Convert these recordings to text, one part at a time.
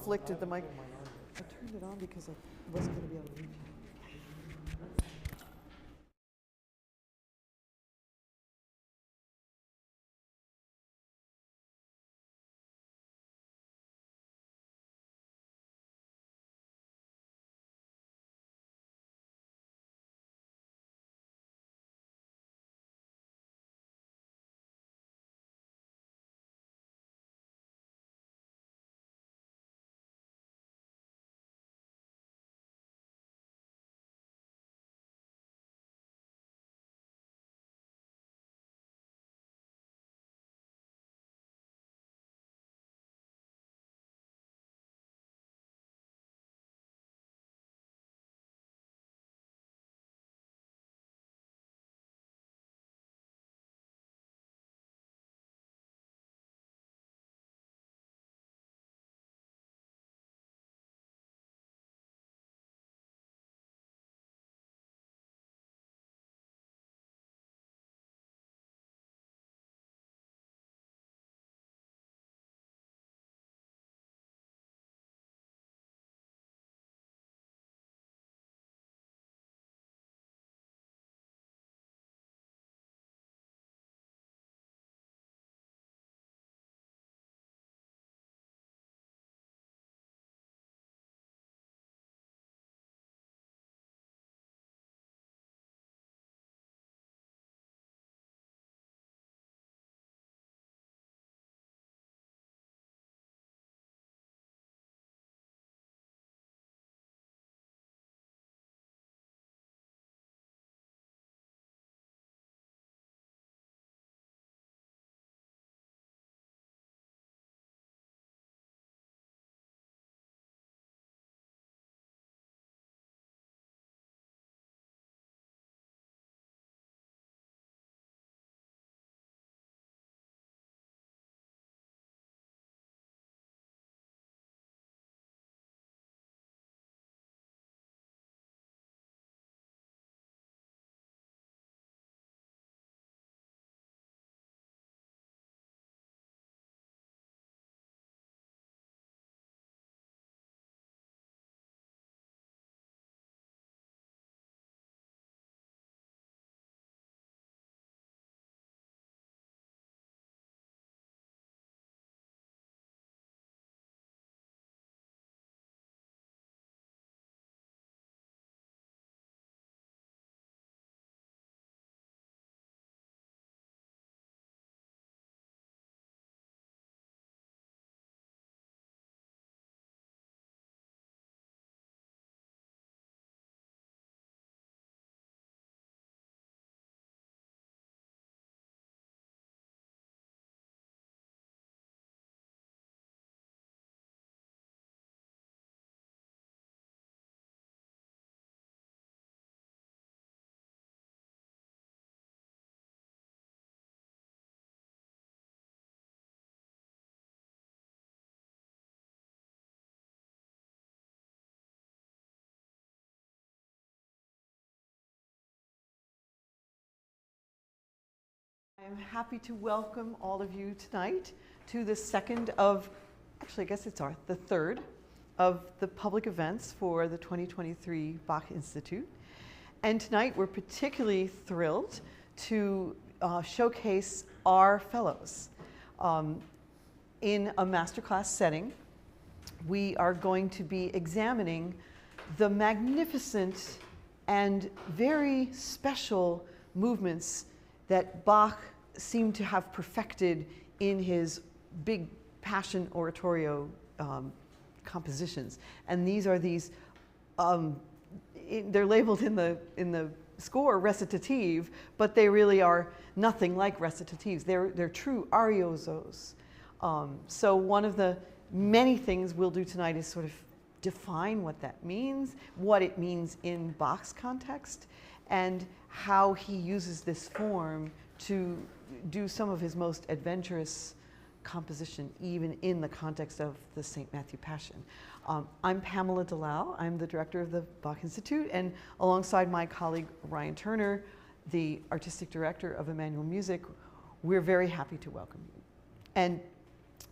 conflicted the mic. I turned it on because I wasn't going to be able to reach it. I'm happy to welcome all of you tonight to the second of, actually I guess it's the third of the public events for the 2023 Bach Institute. And tonight we're particularly thrilled to showcase our fellows. In a masterclass setting, we are going to be examining the magnificent and very special movements that Bach seemed to have perfected in his big Passion oratorio compositions. And these are they're labeled in the score recitative, but they really are nothing like recitatives. They're true ariosos. So one of the many things we'll do tonight is sort of define what that means, what it means in Bach's context, and how he uses this form to do some of his most adventurous composition, even in the context of the St. Matthew Passion. I'm Pamela Dellal. I'm the director of the Bach Institute, and alongside my colleague Ryan Turner, the artistic director of Emmanuel Music, we're very happy to welcome you. And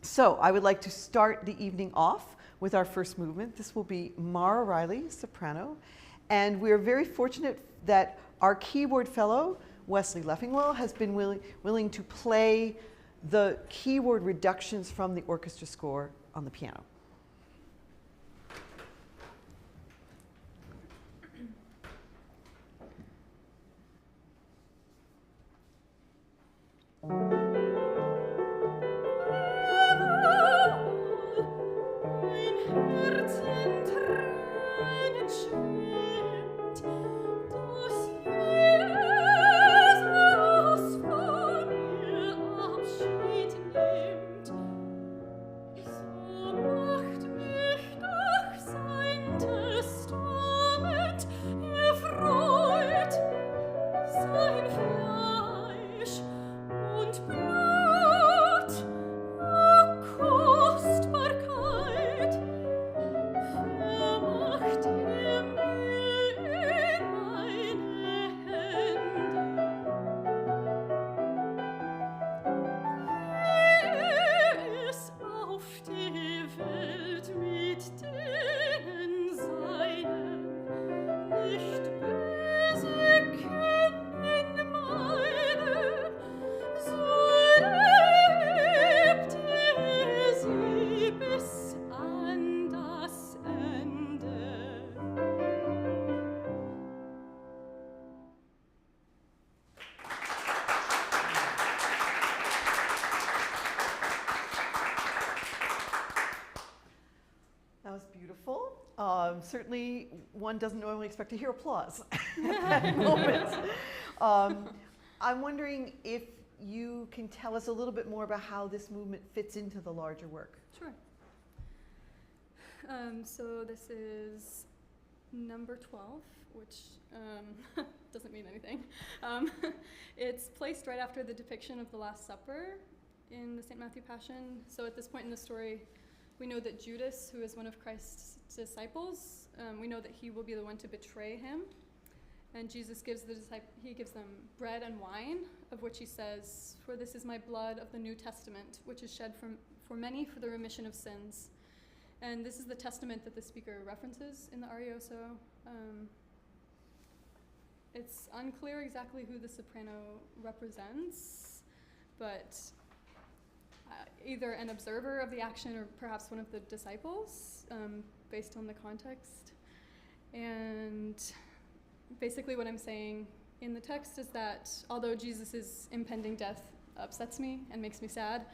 so I would like to start the evening off with our first movement. This will be Mara Riley, soprano, and we're very fortunate that our keyboard fellow, Wesley Leffingwell, has been willing to play the keyboard reductions from the orchestra score on the piano. Certainly, one doesn't normally expect to hear applause at that moment. I'm wondering if you can tell us a little bit more about how this movement fits into the larger work. Sure. So this is number 12, which doesn't mean anything. It's placed right after the depiction of the Last Supper in the St. Matthew Passion. So at this point in the story, we know that Judas, who is one of Christ's disciples, we know that he will be the one to betray him. And Jesus gives them bread and wine, of which he says, "For this is my blood of the New Testament, which is shed for many for the remission of sins." And this is the testament that the speaker references in the Arioso. It's unclear exactly who the soprano represents, but either an observer of the action or perhaps one of the disciples, based on the context. And basically what I'm saying in the text is that although Jesus' impending death upsets me and makes me sad,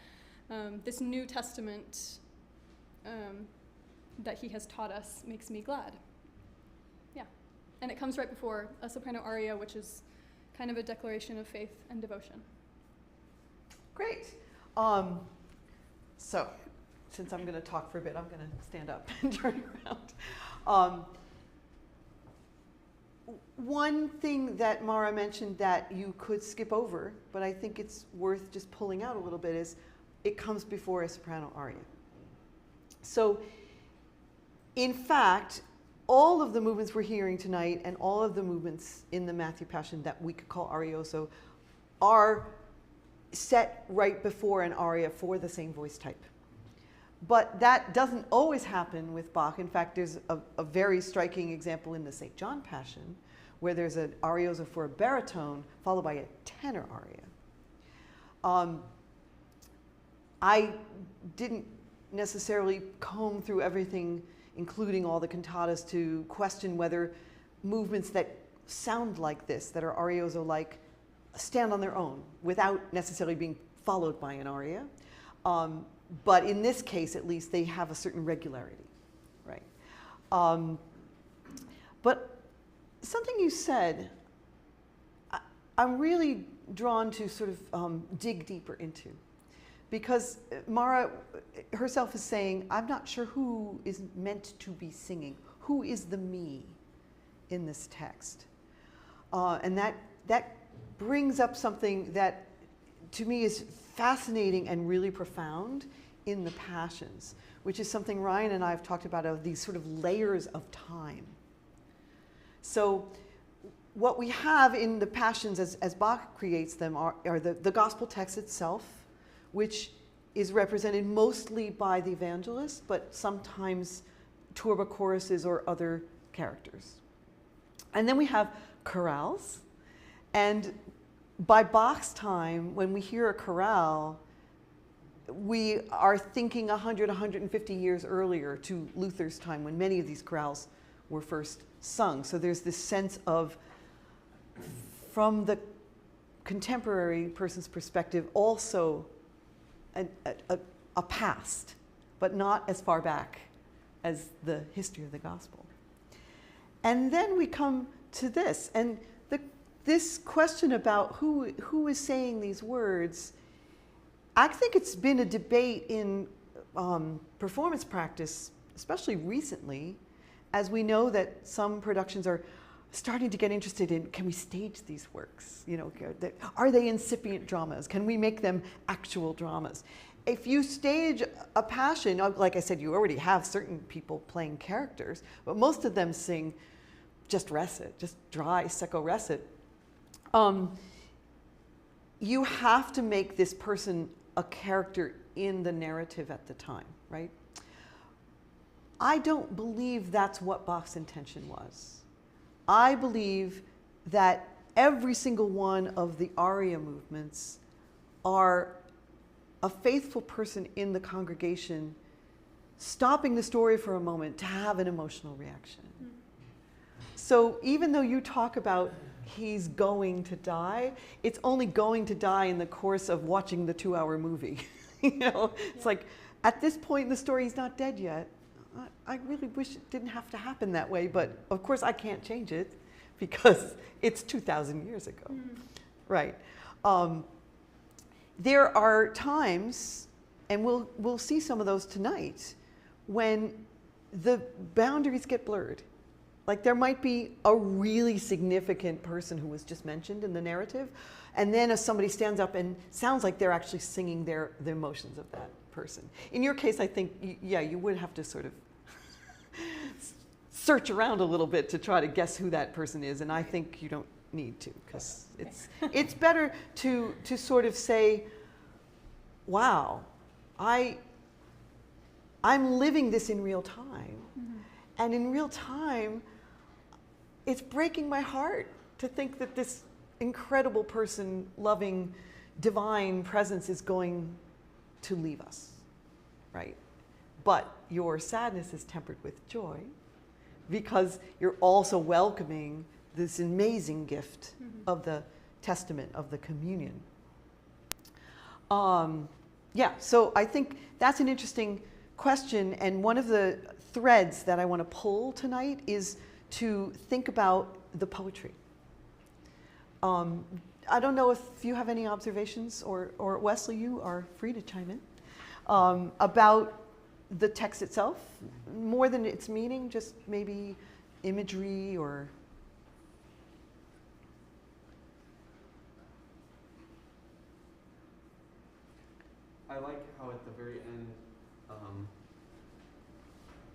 this New Testament that he has taught us makes me glad. Yeah. And it comes right before a soprano aria, which is kind of a declaration of faith and devotion. Great. So, since I'm going to talk for a bit, I'm going to stand up and turn around. One thing that Mara mentioned that you could skip over, but I think it's worth just pulling out a little bit, is it comes before a soprano aria. So, in fact, all of the movements we're hearing tonight and all of the movements in the Matthew Passion that we could call Arioso are set right before an aria for the same voice type. But that doesn't always happen with Bach. In fact, there's a very striking example in the St. John Passion where there's an Arioso for a baritone followed by a tenor aria. I didn't necessarily comb through everything, including all the cantatas, to question whether movements that sound like this, that are Arioso-like, stand on their own without necessarily being followed by an aria. But in this case, at least, they have a certain regularity, right? But something you said, I'm really drawn to sort of dig deeper into. Because Mara herself is saying, I'm not sure who is meant to be singing. Who is the me in this text? And that brings up something that, to me, is fascinating and really profound in the Passions, which is something Ryan and I have talked about, of these sort of layers of time. So what we have in the Passions as Bach creates them are the gospel text itself, which is represented mostly by the evangelist, but sometimes turba choruses or other characters. And then we have chorales. And by Bach's time, when we hear a chorale, we are thinking 100, 150 years earlier to Luther's time, when many of these chorales were first sung. So there's this sense of, from the contemporary person's perspective, also a past, but not as far back as the history of the gospel. And then we come to this, and this question about who is saying these words, I think it's been a debate in performance practice, especially recently, as we know that some productions are starting to get interested in, can we stage these works? You know, are they incipient dramas? Can we make them actual dramas? If you stage a passion, like I said, you already have certain people playing characters, but most of them sing just recit, just dry, secco recit. You have to make this person a character in the narrative at the time, right? I don't believe that's what Bach's intention was. I believe that every single one of the aria movements are a faithful person in the congregation stopping the story for a moment to have an emotional reaction. So even though you talk about he's going to die, it's only going to die in the course of watching the 2-hour movie. You know, it's like, at this point in the story, he's not dead yet. I really wish it didn't have to happen that way, but of course I can't change it because it's 2,000 years ago, right? There are times, and we'll see some of those tonight, when the boundaries get blurred. Like there might be a really significant person who was just mentioned in the narrative, and then if somebody stands up and sounds like they're actually singing the emotions of that person. In your case, I think, yeah, you would have to sort of search around a little bit to try to guess who that person is, and I think you don't need to, because it's better to sort of say, wow, I'm living this in real time. And in real time, it's breaking my heart to think that this incredible person, loving, divine presence is going to leave us, right? But your sadness is tempered with joy because you're also welcoming this amazing gift of the testament, of the communion. Yeah, so I think that's an interesting question, and one of the threads that I want to pull tonight is to think about the poetry. I don't know if you have any observations, or Wesley, you are free to chime in, about the text itself, more than its meaning, just maybe imagery or... I like how at the very end,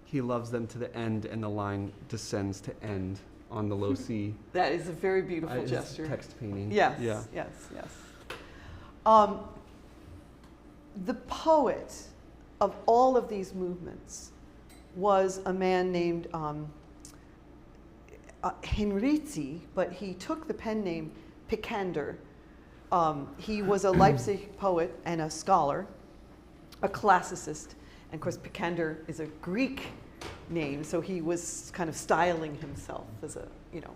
he loves them to the end, and the line descends to end on the low C. That is a very beautiful gesture. Text painting. Yes, yeah. yes, yes. The poet of all of these movements was a man named Henrizi, but he took the pen name Picander. He was a Leipzig poet and a scholar, a classicist. And of course, Picander is a Greek name, so he was kind of styling himself as a, you know,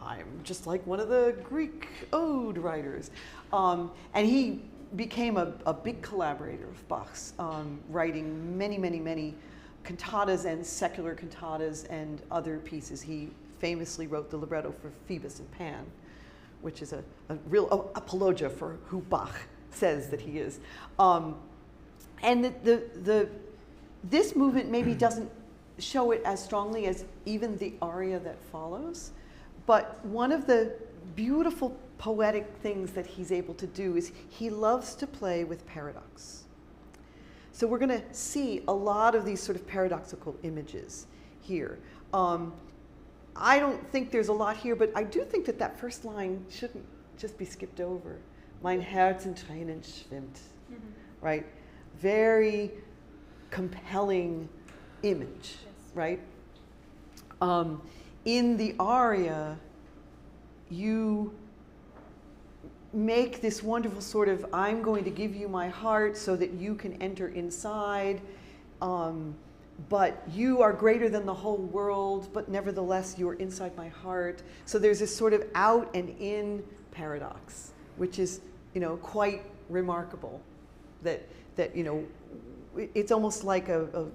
I'm just like one of the Greek ode writers. And he became a big collaborator of Bach's, writing many, many, many cantatas and secular cantatas and other pieces. He famously wrote the libretto for Phoebus and Pan, which is a real apologia for who Bach says that he is. And this movement maybe doesn't show it as strongly as even the aria that follows, but one of the beautiful poetic things that he's able to do is he loves to play with paradox. So we're going to see a lot of these sort of paradoxical images here. I don't think there's a lot here, but I do think that that first line shouldn't just be skipped over. Mein Herz in Tränen schwimmt, right? very compelling image, right? In the aria, you make this wonderful sort of, I'm going to give you my heart so that you can enter inside, but you are greater than the whole world, but nevertheless you are inside my heart. So there's this sort of out and in paradox, which is, quite remarkable. That it's almost like a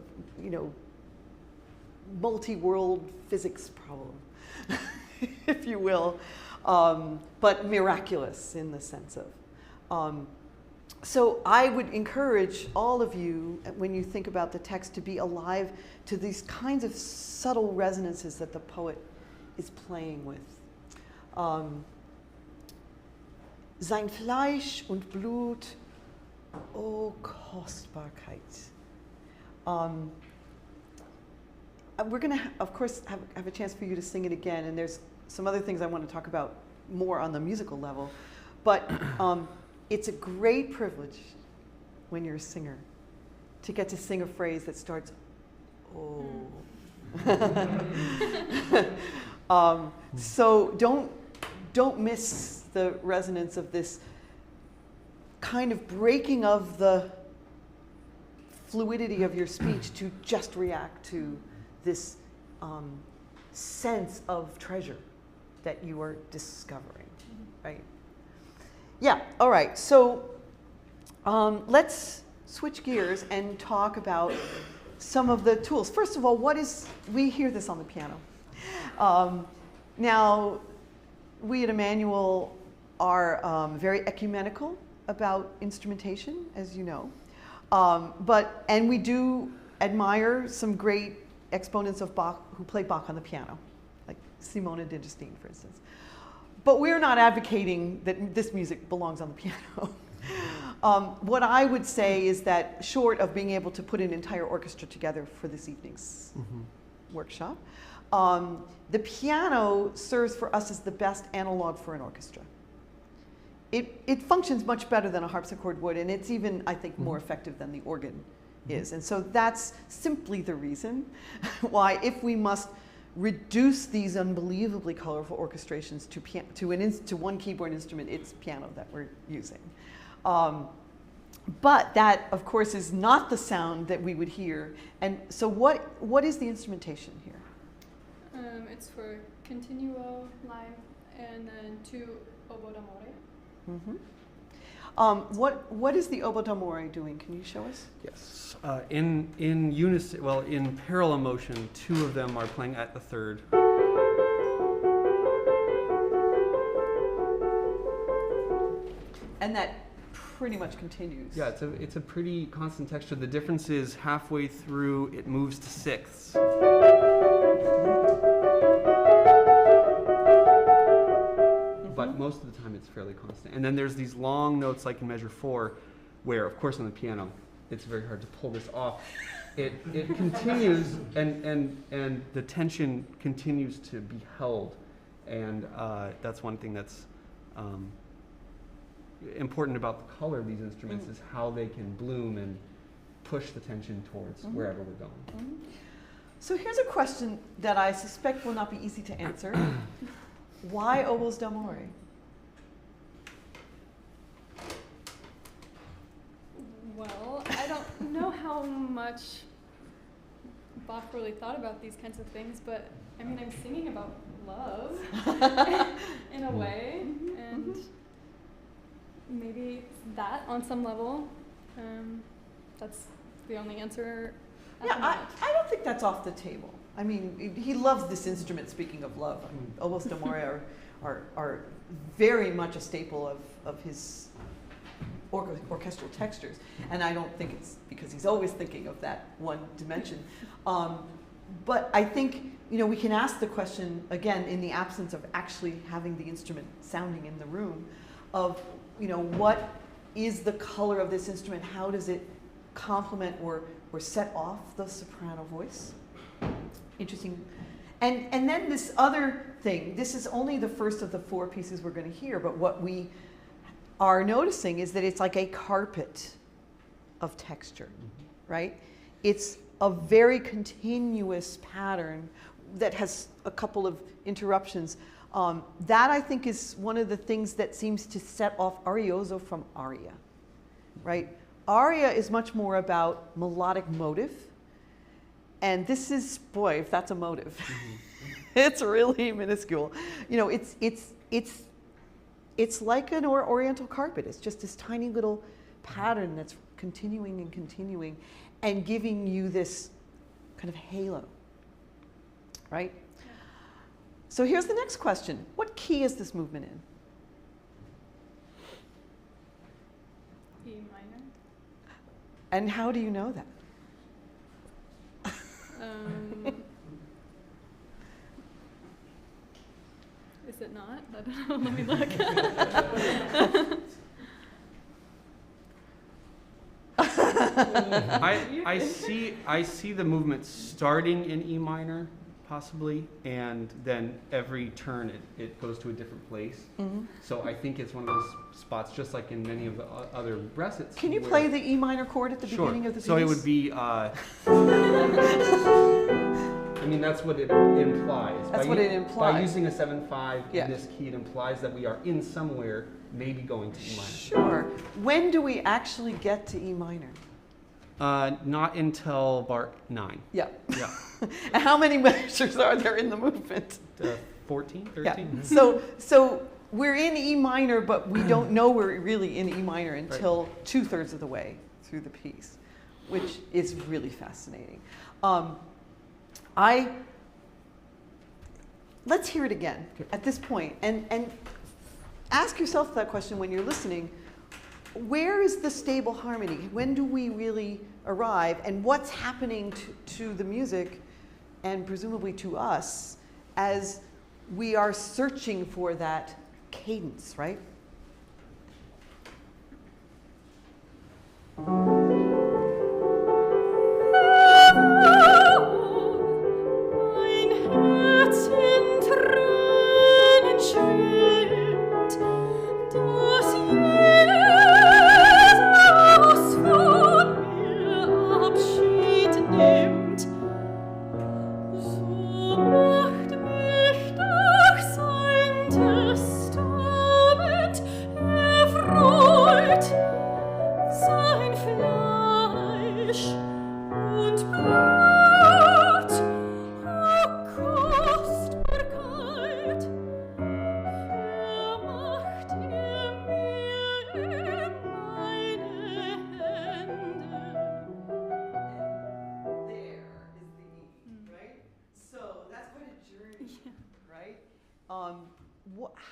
multi-world physics problem, if you will, but miraculous in the sense of. So I would encourage all of you, when you think about the text, to be alive to these kinds of subtle resonances that the poet is playing with. Sein Fleisch und Blut, oh Kostbarkeit. We're going to, of course, have a chance for you to sing it again, and there's some other things I want to talk about more on the musical level. But it's a great privilege when you're a singer to get to sing a phrase that starts, oh. So don't miss the resonance of this kind of breaking of the fluidity of your speech to just react to this sense of treasure that you are discovering, right? Yeah, all right, so let's switch gears and talk about some of the tools. First of all, we hear this on the piano. Now, we at Emmanuel are very ecumenical about instrumentation, as you know. And we do admire some great exponents of Bach who play Bach on the piano, like Simona Dinderstein, for instance. But we're not advocating that this music belongs on the piano. What I would say is that, short of being able to put an entire orchestra together for this evening's workshop, the piano serves for us as the best analog for an orchestra. It functions much better than a harpsichord would, and it's even, I think, more effective than the organ is. And so that's simply the reason why, if we must reduce these unbelievably colorful orchestrations to one keyboard instrument, it's piano that we're using. But that, of course, is not the sound that we would hear. And so what is the instrumentation here? It's for continuo, live, and then 2 oboe d'amore. What is the oboe d'amore doing? Can you show us? Yes. In unison, well, in parallel motion, 2 of them are playing at the third. And that pretty much continues. Yeah, it's a pretty constant texture. The difference is halfway through it moves to sixths. But most of the time it's fairly constant. And then there's these long notes like in measure 4, where, of course, on the piano, it's very hard to pull this off. It continues, and the tension continues to be held. And that's one thing that's important about the color of these instruments, is how they can bloom and push the tension towards wherever we're going. So here's a question that I suspect will not be easy to answer. Why oboes d'amore? Well, I don't know how much Bach really thought about these kinds of things, but I mean, I'm singing about love in a way, and maybe that on some level. That's the only answer. Yeah, I don't think that's off the table. I mean, he loves this instrument, speaking of love. I mean, oboes d'amore are very much a staple of his orchestral textures. And I don't think it's because he's always thinking of that one dimension. But I think, we can ask the question, again, in the absence of actually having the instrument sounding in the room, of, what is the color of this instrument? How does it complement or set off the soprano voice? Interesting. And then this other thing, this is only the first of the 4 pieces we're going to hear, but what we are noticing is that it's like a carpet of texture, right? It's a very continuous pattern that has a couple of interruptions. That I think is one of the things that seems to set off Arioso from aria, right? Aria is much more about melodic motive, and this is, boy, if that's a motive, it's really minuscule. You know, it's like an oriental carpet. It's just this tiny little pattern that's continuing and continuing and giving you this kind of halo, right? So here's the next question. What key is this movement in? E minor. And how do you know that? Is it not? I don't know. Let me look. I see the movement starting in E minor, possibly, and then every turn it goes to a different place. Mm-hmm. So I think it's one of those spots, just like in many of the other recits. Can you play the E minor chord at the beginning of the piece? So it would be, I mean, that's what it implies. That's what it implies. By using a 7/5 Yeah. in this key, it implies that we are in somewhere, maybe going to E minor. Sure. When do we actually get to E minor? Not until bar 9. Yeah. Yeah. And how many measures are there in the movement? 14, 13? Yeah. Mhm. So we're in E minor, but we don't know we're really in E minor until 2/3 of the way through the piece, which is really fascinating. Let's hear it again at this point, and ask yourself that question when you're listening. Where is the stable harmony? When do we really arrive? And what's happening to the music, and presumably to us, as we are searching for that cadence, right?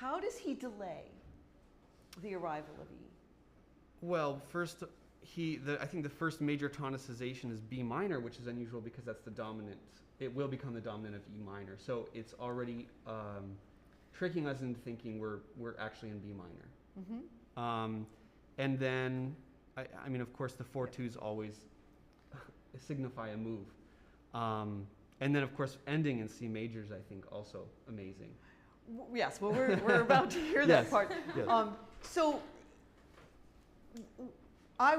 How does he delay the arrival of E? Well, first, I think the first major tonicization is B minor, which is unusual because that's the dominant. It will become the dominant of E minor. So it's already tricking us into thinking we're actually in B minor. Mm-hmm. And then, I mean, of course, the 4/2s always signify a move. And then, of course, ending in C major is, I think, also amazing. Yes, well, we're about to hear that part. Yes. So I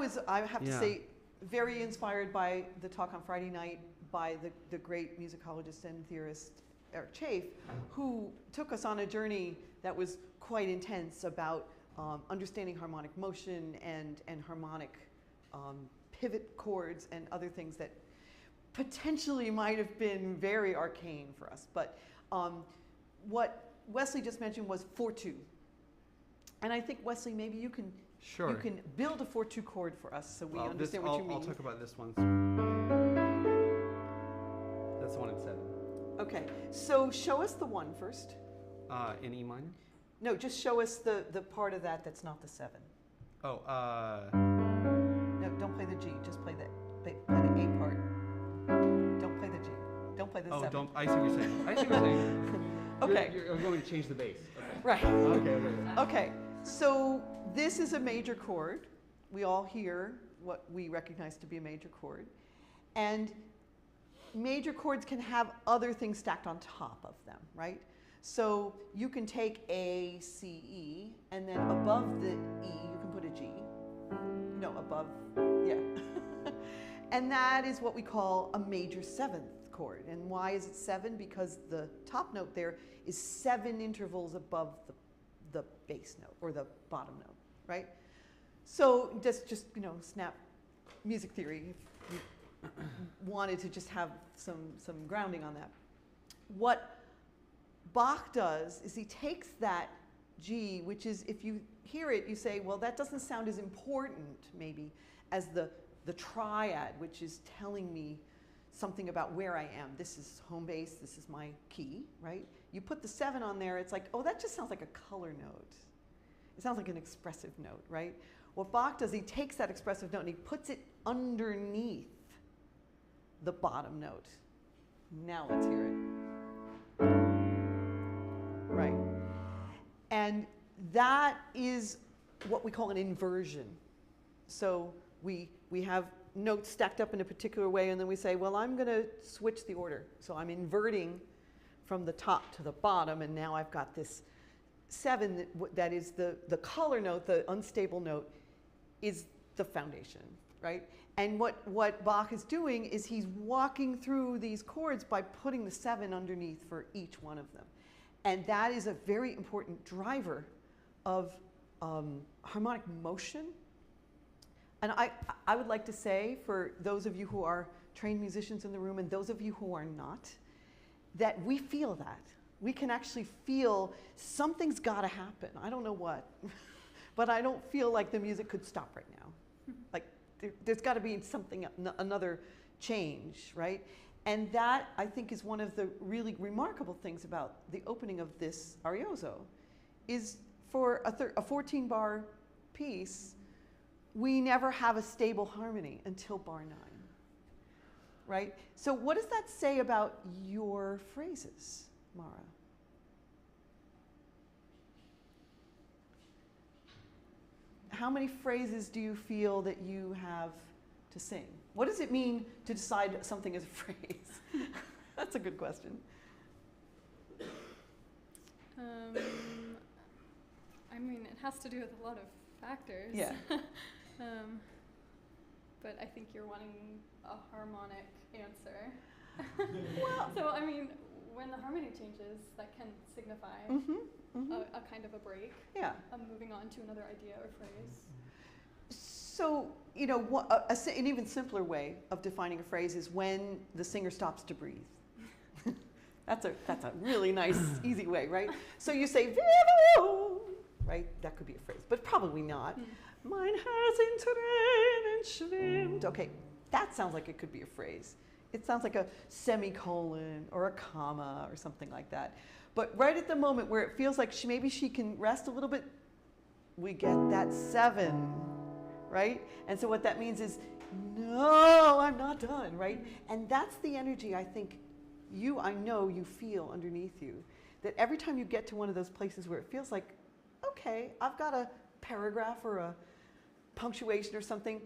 have to say, very inspired by the talk on Friday night by the great musicologist and theorist Eric Chafe, who took us on a journey that was quite intense about understanding harmonic motion and harmonic pivot chords and other things that potentially might have been very arcane for us. But what Wesley just mentioned was 4/2. And I think, Wesley, maybe you can build a 4/2 chord for us so we understand what you mean. I'll talk about this one. That's the one in 7. Okay, so show us the one first. In E minor? No, just show us the part of that that's not the 7. Oh, No, don't play the G, just play the A part. Don't play the G. Don't play the 7. I see what you're saying. I see what you're saying. Okay. You're going to change the bass. Okay. Right. Okay. Okay, so this is a major chord. We all hear what we recognize to be a major chord. And major chords can have other things stacked on top of them, right? So you can take A, C, E, and then above the E, you can put a G. No, above, yeah. And that is what we call a major seventh chord. And why is it 7? Because the top note there is 7 intervals above the bass note or the bottom note, right? So just snap music theory if you wanted to just have some grounding on that. What Bach does is he takes that G, which is, if you hear it, you say, well, that doesn't sound as important maybe as the triad, which is telling me something about where I am. This is home base, this is my key, right? You put the 7 on there, it's like, oh, that just sounds like a color note. It sounds like an expressive note, right? What Bach does, he takes that expressive note and he puts it underneath the bottom note. Now let's hear it. Right. And that is what we call an inversion. So we have notes stacked up in a particular way, and then we say, well, I'm going to switch the order. So I'm inverting from the top to the bottom, and now I've got this 7 that is the color note, the unstable note, is the foundation, right? And what Bach is doing is he's walking through these chords by putting the 7 underneath for each one of them. And that is a very important driver of harmonic motion. And I would like to say, for those of you who are trained musicians in the room and those of you who are not, that we feel that. We can actually feel something's got to happen. I don't know what, but I don't feel like the music could stop right now. Like there's got to be something, another change, right? And that, I think, is one of the really remarkable things about the opening of this Arioso, is for a 14-bar piece, we never have a stable harmony until bar 9, right? So what does that say about your phrases, Mara? How many phrases do you feel that you have to sing? What does it mean to decide something as a phrase? That's a good question. I mean, it has to do with a lot of factors. Yeah. But I think you're wanting a harmonic answer. Well, so, I mean, when the harmony changes, that can signify a kind of a break. Yeah. Moving on to another idea or phrase. So, an even simpler way of defining a phrase is when the singer stops to breathe. That's a really nice, easy way, right? So you say, Vivo, right? That could be a phrase, but probably not. Mein Herz in Tränen schwimmt. Okay, that sounds like it could be a phrase. It sounds like a semicolon or a comma or something like that. But right at the moment where it feels like maybe she can rest a little bit, we get that 7, right? And so what that means is, no, I'm not done, right? And that's the energy I think I know you feel underneath you. That every time you get to one of those places where it feels like, okay, I've got a paragraph or a punctuation or something,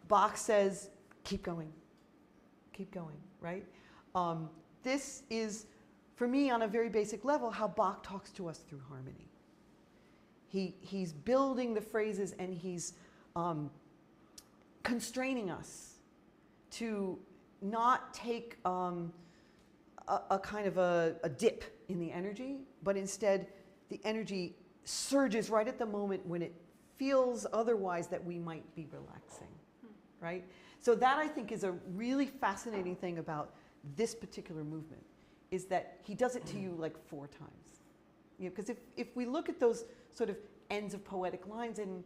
Bach says, keep going, right? This is, for me, on a very basic level, how Bach talks to us through harmony. He's building the phrases and he's constraining us to not take a kind of a dip in the energy, but instead the energy surges right at the moment when it feels otherwise that we might be relaxing, right? So that, I think, is a really fascinating thing about this particular movement, is that he does it to you like 4 times. Because if we look at those sort of ends of poetic lines and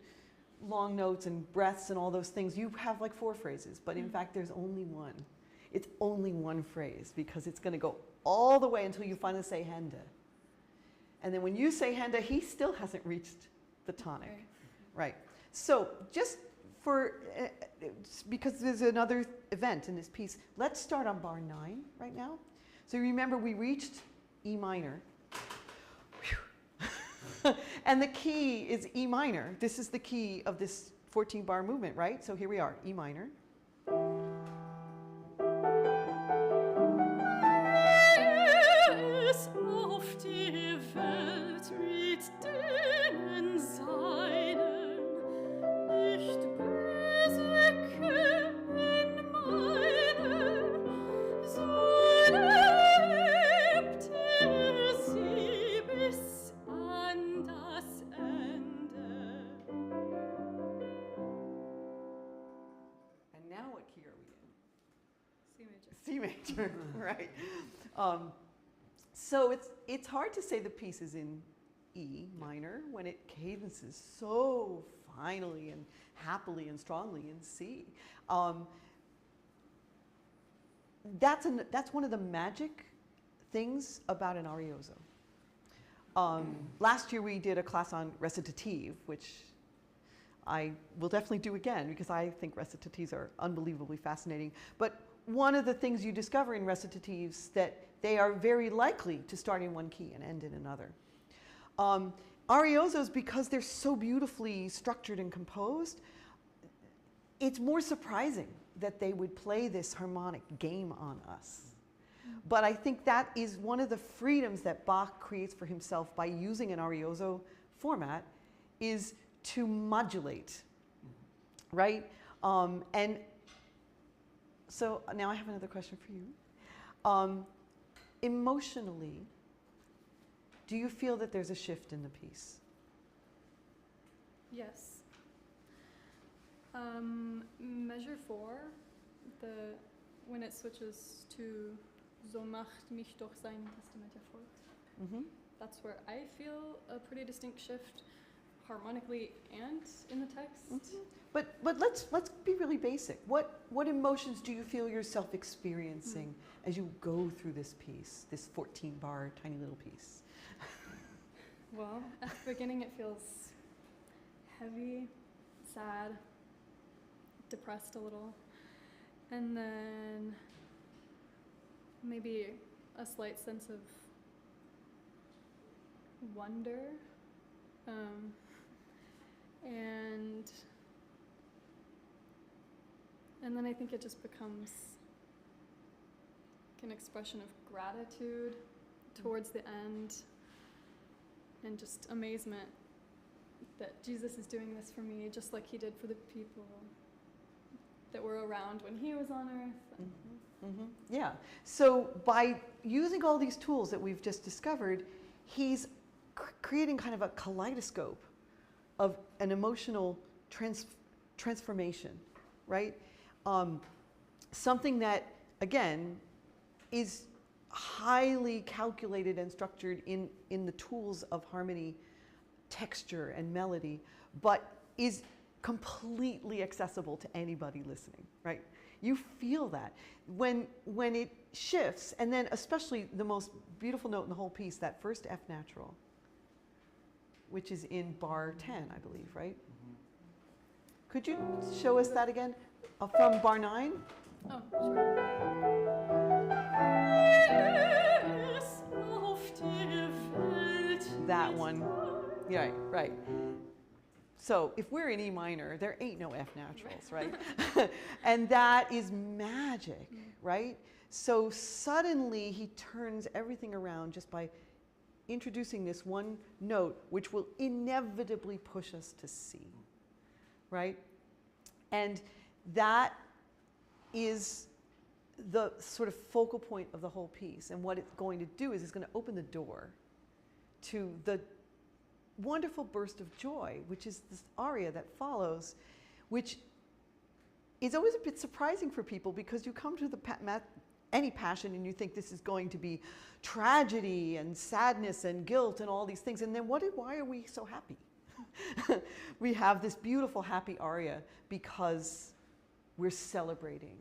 long notes and breaths and all those things, you have like 4 phrases, but in fact there's only one. It's only one phrase, because it's going to go all the way until you finally say Hände. And then when you say Hände, he still hasn't reached the tonic. Right. So just because there's another event in this piece, let's start on bar 9 right now. So remember, we reached E minor. And the key is E minor. This is the key of this 14-bar movement, right? So here we are, E minor. major, right? So it's hard to say the piece is in E minor when it cadences so finally and happily and strongly in C. That's one of the magic things about an arioso. Last year we did a class on recitative, which I will definitely do again because I think recitatives are unbelievably fascinating. But one of the things you discover in recitatives that they are very likely to start in one key and end in another. Ariosos, because they're so beautifully structured and composed, it's more surprising that they would play this harmonic game on us. But I think that is one of the freedoms that Bach creates for himself by using an arioso format, is to modulate, right? And so now I have another question for you. Emotionally, do you feel that there's a shift in the piece? Yes. Measure 4, when it switches to So macht mich doch sein Testament fort. That's where I feel a pretty distinct shift, harmonically and in the text. But let's be really basic. What emotions do you feel yourself experiencing as you go through this piece, this 14-bar tiny little piece? Well, at the beginning it feels heavy, sad, depressed a little, and then maybe a slight sense of wonder, and then I think it just becomes like an expression of gratitude towards the end, and just amazement that Jesus is doing this for me just like he did for the people that were around when he was on earth. Yeah, so by using all these tools that we've just discovered, he's creating kind of a kaleidoscope of an emotional transformation, right? Something that, again, is highly calculated and structured in the tools of harmony, texture, and melody, but is completely accessible to anybody listening, right? You feel that when it shifts, and then especially the most beautiful note in the whole piece, that first F natural, which is in bar 10, I believe, right? Could you show us that again from bar 9? Oh, sure. That one. Yeah, right. So if we're in E minor, there ain't no F naturals, right? And that is magic, right? So suddenly he turns everything around just by introducing this one note, which will inevitably push us to C, right? And that is the sort of focal point of the whole piece. And what it's going to do is it's going to open the door to the wonderful burst of joy, which is this aria that follows, which is always a bit surprising for people because you come to any passion and you think this is going to be tragedy and sadness and guilt and all these things, and then why are we so happy? We have this beautiful happy aria because we're celebrating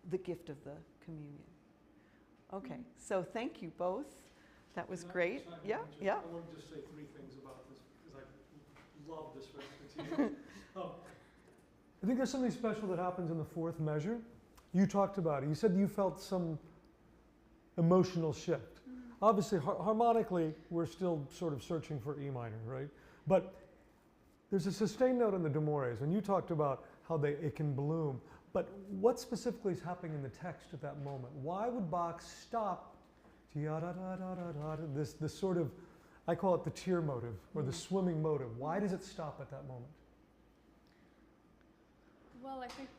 the gift of the communion. Okay, so thank you both. That was great. Yeah. I want to just say 3 things about this because I love this recitation. I think there's something special that happens in the 4th measure. You talked about it. You said you felt some emotional shift. Obviously, harmonically, we're still sort of searching for E minor, right? But there's a sustained note in the Demores, and you talked about how it can bloom. But what specifically is happening in the text at that moment? Why would Bach stop this sort of, I call it the tear motive, or the swimming motive? Why does it stop at that moment? Well, I think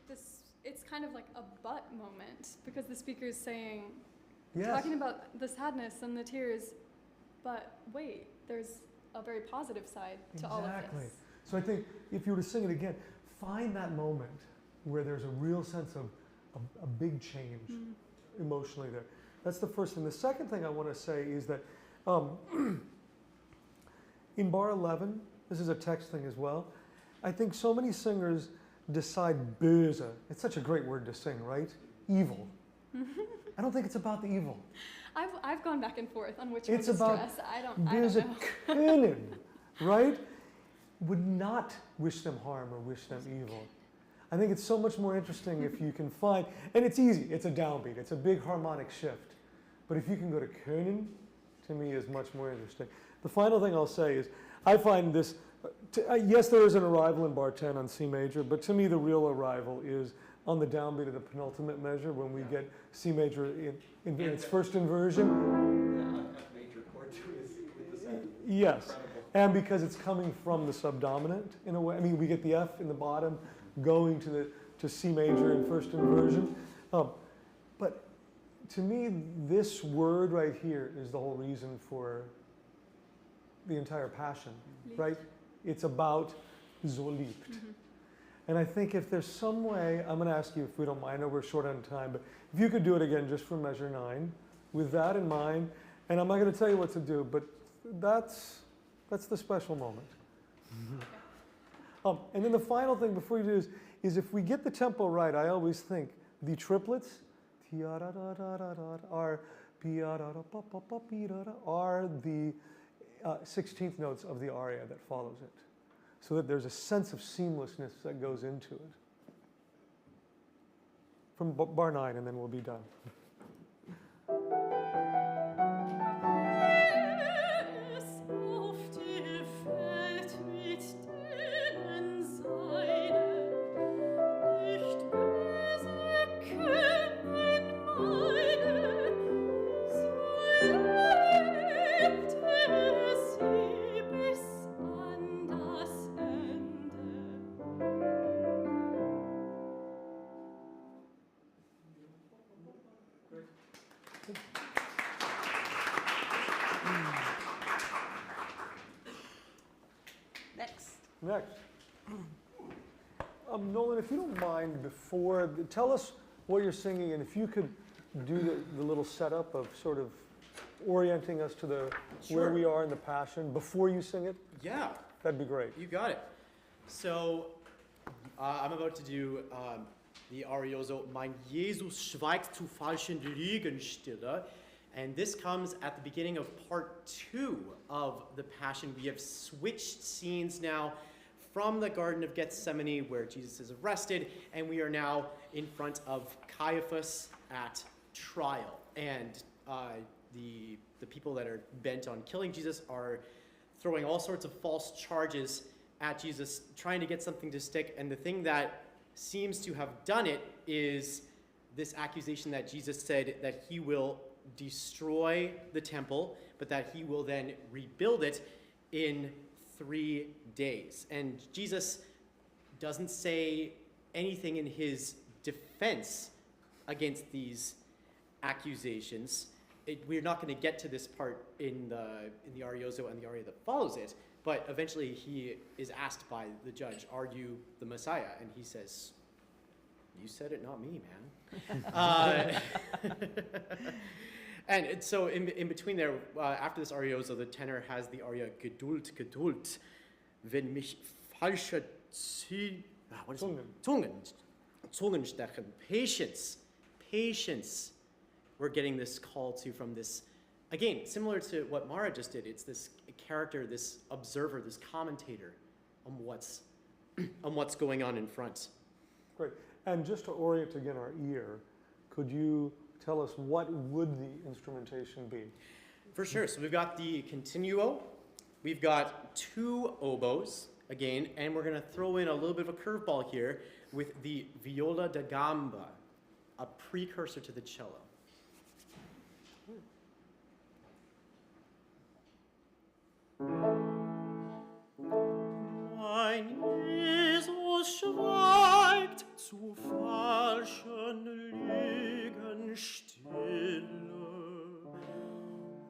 it's kind of like a but moment, because the speaker is saying, talking about the sadness and the tears, but wait, there's a very positive side to all of this. So I think if you were to sing it again, find that moment where there's a real sense of a big change. emotionally there. That's the first thing. The second thing I want to say is that in bar 11, this is a text thing as well, I think so many singers decide böse. It's such a great word to sing, right? Evil. I don't think it's about the evil. I've gone back and forth on which one It's to about stress. I don't böse know. können, right? Would not wish them harm or wish them evil. I think it's so much more interesting if you can find, and it's easy, it's a downbeat, it's a big harmonic shift. But if you can go to können, to me is much more interesting. The final thing I'll say is, I find this, yes, there is an arrival in bar 10 on C major, but to me the real arrival is on the downbeat of the penultimate measure when we get C major in its first inversion. F major chord too is with the second. Yes, Incredible. and because it's coming from the subdominant in a way. I mean, we get the F in the bottom going to C major in first inversion. But to me, this word right here is the whole reason for the entire Passion, right? It's about so liebt. And I think if there's some way, I'm going to ask you if we don't mind, I know we're short on time, but if you could do it again just for measure 9, with that in mind, and I'm not going to tell you what to do, but that's the special moment. And then the final thing before you do is if we get the tempo right, I always think the triplets are the 16th notes of the aria that follows it. So that there's a sense of seamlessness that goes into it. From bar 9, and then we'll be done. Next. Nolan, if you don't mind, tell us what you're singing, and if you could do the little setup of sort of orienting us to where we are in the Passion before you sing it. Yeah. That'd be great. You got it. So, I'm about to do the Arioso, Mein Jesus schweigt zu falschen Lügenstille. And this comes at the beginning of part 2 of the Passion. We have switched scenes now from the Garden of Gethsemane, where Jesus is arrested, and we are now in front of Caiaphas at trial. And the people that are bent on killing Jesus are throwing all sorts of false charges at Jesus, trying to get something to stick. And the thing that seems to have done it is this accusation that Jesus said that he will destroy the temple, but that he will then rebuild it in 3 days. And Jesus doesn't say anything in his defense against these accusations. We're not going to get to this part in the Arioso and the aria that follows it, but eventually he is asked by the judge, "Are you the Messiah?" And he says, "You said it, not me, man." And so in between there, after this Arioso, the tenor has the aria Geduld, Geduld, wenn mich falsche Zungen stechen. Patience, patience. We're getting this call to from this, again, similar to what Mara just did. It's this character, this observer, this commentator on what's going on in front. Great. And just to orient again our ear, could you tell us what would the instrumentation be? For sure. So we've got the continuo, we've got 2 oboes, again, and we're going to throw in a little bit of a curveball here with the viola da gamba, a precursor to the cello. Mein Jesus schweigt zu falschen Lügenstille,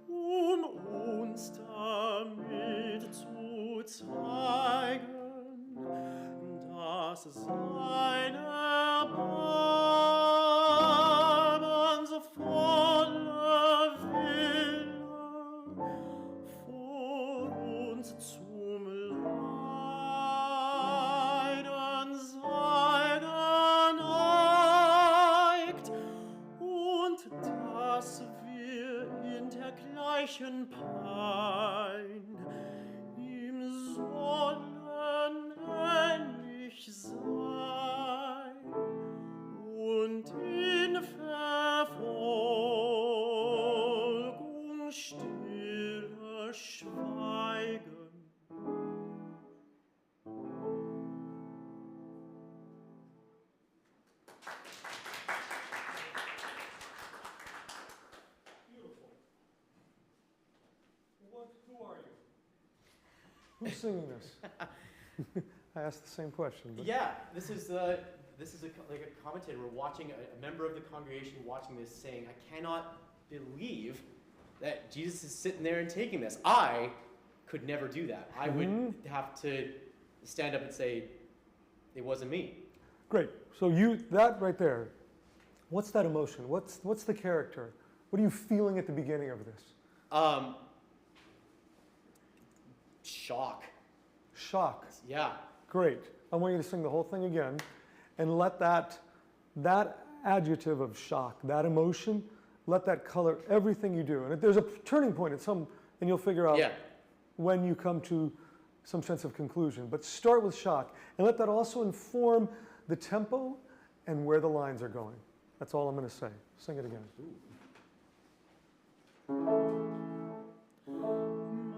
uns damit zu zeigen, dass seine Erbarmen so Who's singing this? I asked the same question. But. Yeah, this is like a commentator. We're watching a member of the congregation watching this, saying, "I cannot believe that Jesus is sitting there and taking this. I could never do that. I would have to stand up and say, it wasn't me." Great. So that right there, what's that emotion? What's the character? What are you feeling at the beginning of this? Shock. Shock. Yeah. Great. I want you to sing the whole thing again and let that adjective of shock, that emotion, let that color everything you do. And there's a turning point and you'll figure out when you come to some sense of conclusion. But start with shock and let that also inform the tempo and where the lines are going. That's all I'm going to say. Sing it again.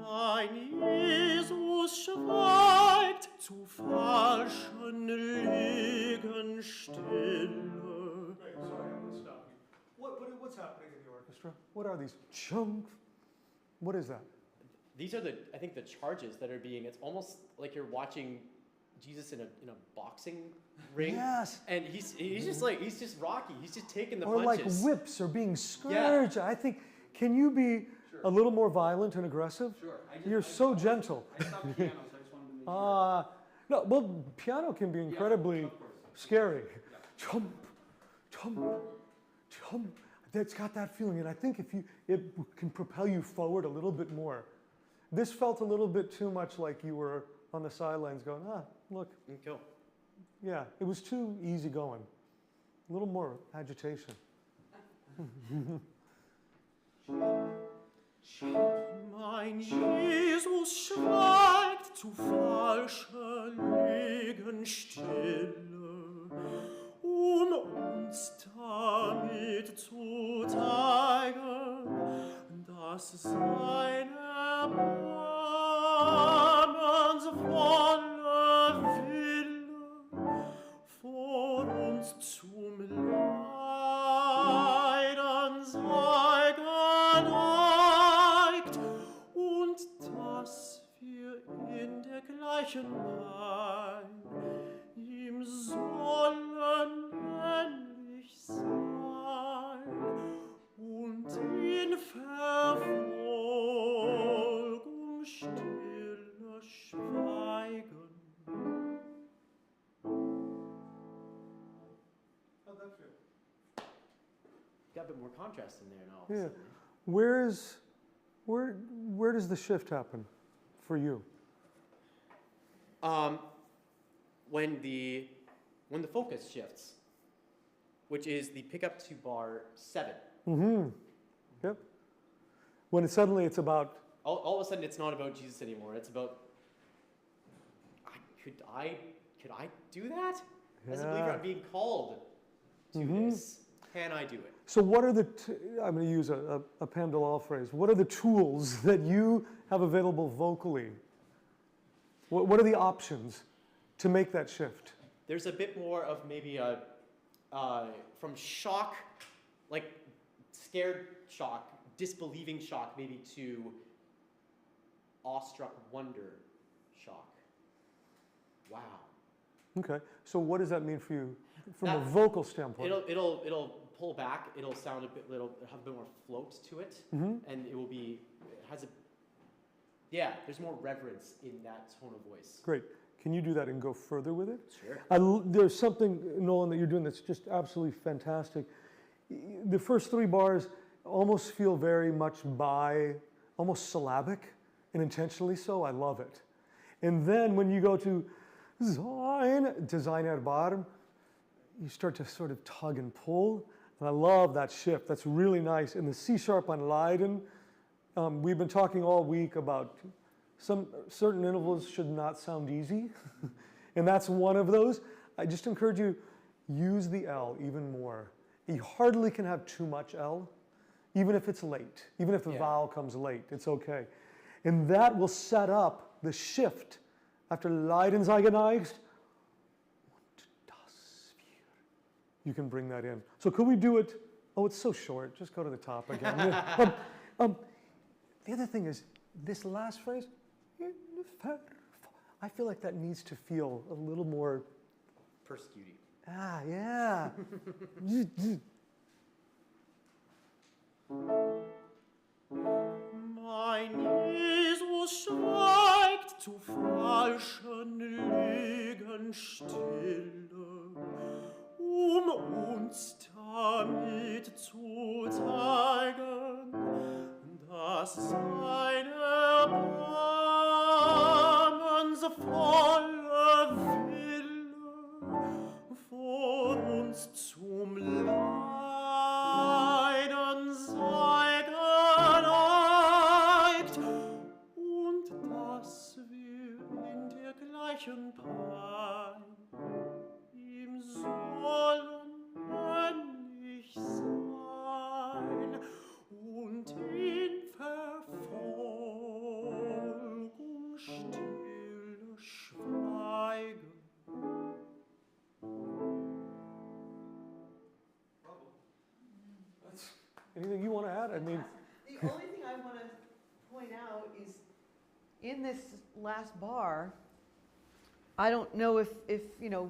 Mein Jesus schweigt zu falschen Liegen stille. Sorry, I'm going to stop you. What's happening in the orchestra? What are these chunks? What is that? These are I think the charges that are being, it's almost like you're watching Jesus in a boxing ring. Yes. And he's just Rocky. He's just taking the or punches. Like whips are being scourged. I think, can you be a little more violent and aggressive? Sure. You're so gentle. I stopped piano, so I just wanted to make sure. No, well, piano can be incredibly scary. Yeah. Chomp, chomp, chomp. It's got that feeling, and I think it can propel you forward a little bit more. This felt a little bit too much like you were on the sidelines going, look. Go. Yeah, it was too easy going. A little more agitation. Mein Jesus schweigt zu falscher Liegen stille, uns damit zu zeigen, dass seine erbarmensvolle Wille vor uns zum Leiden sei geneigt und dass wir in der gleichen Pein ihm sollen ähnlich sein und in Verfolgung stille schweigen. How'd that feel? Got a bit more contrast in there now. Yeah. Where does the shift happen for you? When the focus shifts, which is the pickup to bar 7. Mm-hmm. Yep. When suddenly it's about. All of a sudden, it's not about Jesus anymore. It's about. Could I do that? As a believer, I'm being called to this. Can I do it? So what are I'm going to use a Pam Dellal phrase. What are the tools that you have available vocally? What are the options to make that shift? There's a bit more of maybe from shock, like scared shock, disbelieving shock, maybe to awestruck wonder shock. Wow. Okay. So what does that mean for you from a vocal standpoint? It'll pull back. It'll sound it'll have a bit more float to it, and it will be. There's more reverence in that tone of voice. Great. Can you do that and go further with it? Sure. There's something, Nolan, that you're doing that's just absolutely fantastic. The first 3 bars almost feel very much almost syllabic, and intentionally so. I love it. And then when you go to Sein erbarm, you start to sort of tug and pull. And I love that shift. That's really nice. And the C sharp on Leiden, we've been talking all week about some certain intervals should not sound easy. And that's one of those. I just encourage you, use the L even more. You hardly can have too much L, even if it's late. Even if the vowel comes late, it's okay. And that will set up the shift after Leiden sei geneigt. You can bring that in. So could we do it? Oh, it's so short. Just go to the top again. The other thing is this last phrase. I feel like that needs to feel a little more, Persecuting. yeah. Mein Jesus schweigt zu falschen Lügen stille, uns damit zu zeigen, dass seine barmensvolle Wille vor uns zum Leiden sei geneigt und dass wir in der gleichen Pein ihm sollen ähnlich sein und in Verfolgung stille schweigen. Anything you want to add? I mean, The only thing I want to point out is in this last bar, I don't know if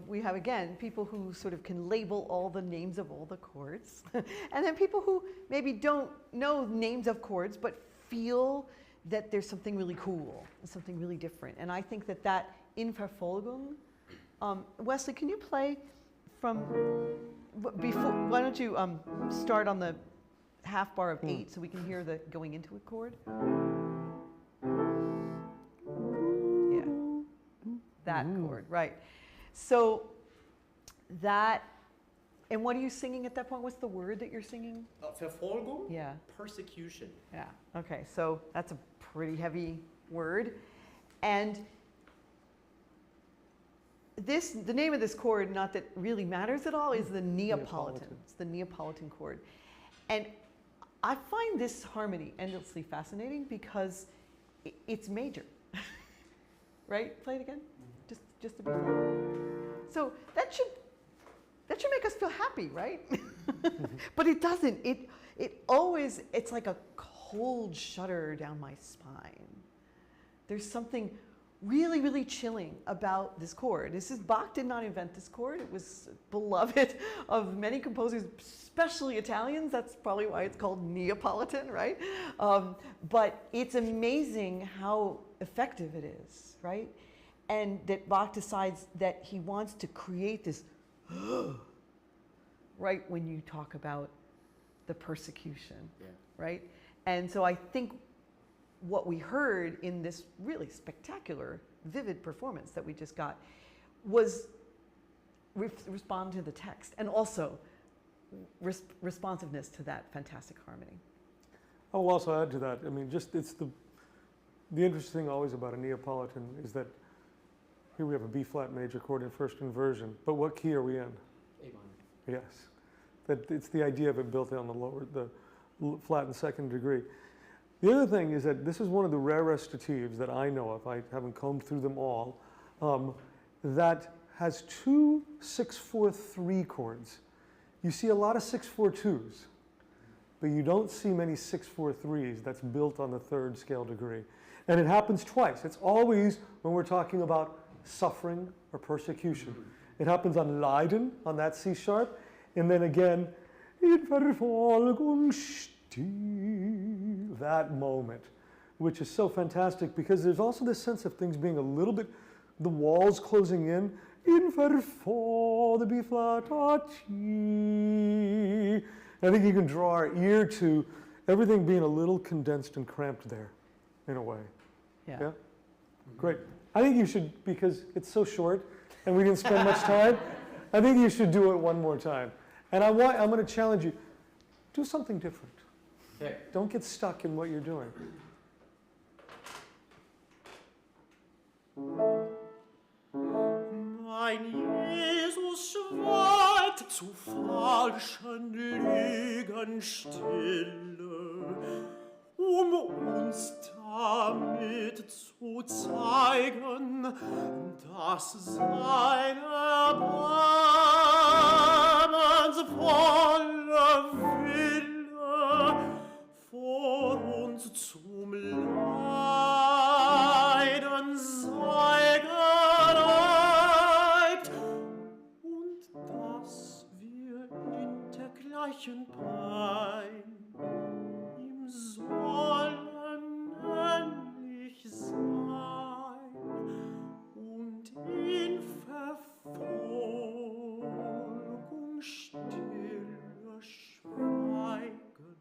we have, again, people who sort of can label all the names of all the chords, and then people who maybe don't know names of chords, but feel that there's something really cool, something really different. And I think that in Verfolgung, Wesley, can you play from, before, why don't you start on the half bar of 8 so we can hear the going into it chord? Yeah, that chord, right. So that, and what are you singing at that point? What's the word that you're singing? Verfolgung? Yeah. Persecution. Yeah, okay, so that's a pretty heavy word. And the name of this chord, not that really matters at all, is the Neapolitan. It's the Neapolitan chord. And I find this harmony endlessly fascinating because it's major, right? Play it again, just to be clear. So that should make us feel happy, right? But it doesn't. It always, it's like a cold shudder down my spine. There's something really, really chilling about this chord. Bach did not invent this chord. It was beloved of many composers, especially Italians. That's probably why it's called Neapolitan, right? But it's amazing how effective it is, right? And that Bach decides that he wants to create this right when you talk about the persecution, right? And so I think what we heard in this really spectacular, vivid performance that we just got was respond to the text and also responsiveness to that fantastic harmony. I will also add to that. I mean, just it's the interesting thing always about a Neapolitan is that here we have a B flat major chord in first inversion, but what key are we in? A minor. Yes, that it's the idea of it built in on the flat and second degree. The other thing is that this is one of the rare recitatives that I know of, I haven't combed through them all, that has two 6/4-3 chords. You see a lot of 6/4-2s, but you don't see many 6/4-3s that's built on the third scale degree. And it happens twice. It's always when we're talking about suffering or persecution. It happens on Leiden, on that C sharp, and then again, in Verfolgung that moment, which is so fantastic because there's also this sense of things being a little bit, the walls closing in Verfolgung, the B flat, I think you can draw our ear to everything being a little condensed and cramped there, in a way. Yeah? Great. I think you should, because it's so short and we didn't spend much time, I think you should do it one more time. And I'm going to challenge you, do something different. Okay. Don't get stuck in what you're doing. Mein Jesus schweigt zu falschen Lügen stille, uns damit zu zeigen, dass seine barmensvolle Wille vor uns zum Leiden sei geneigt weichen Pein ihm sollen ähnlich sein und in Verfolgung stille schweigen.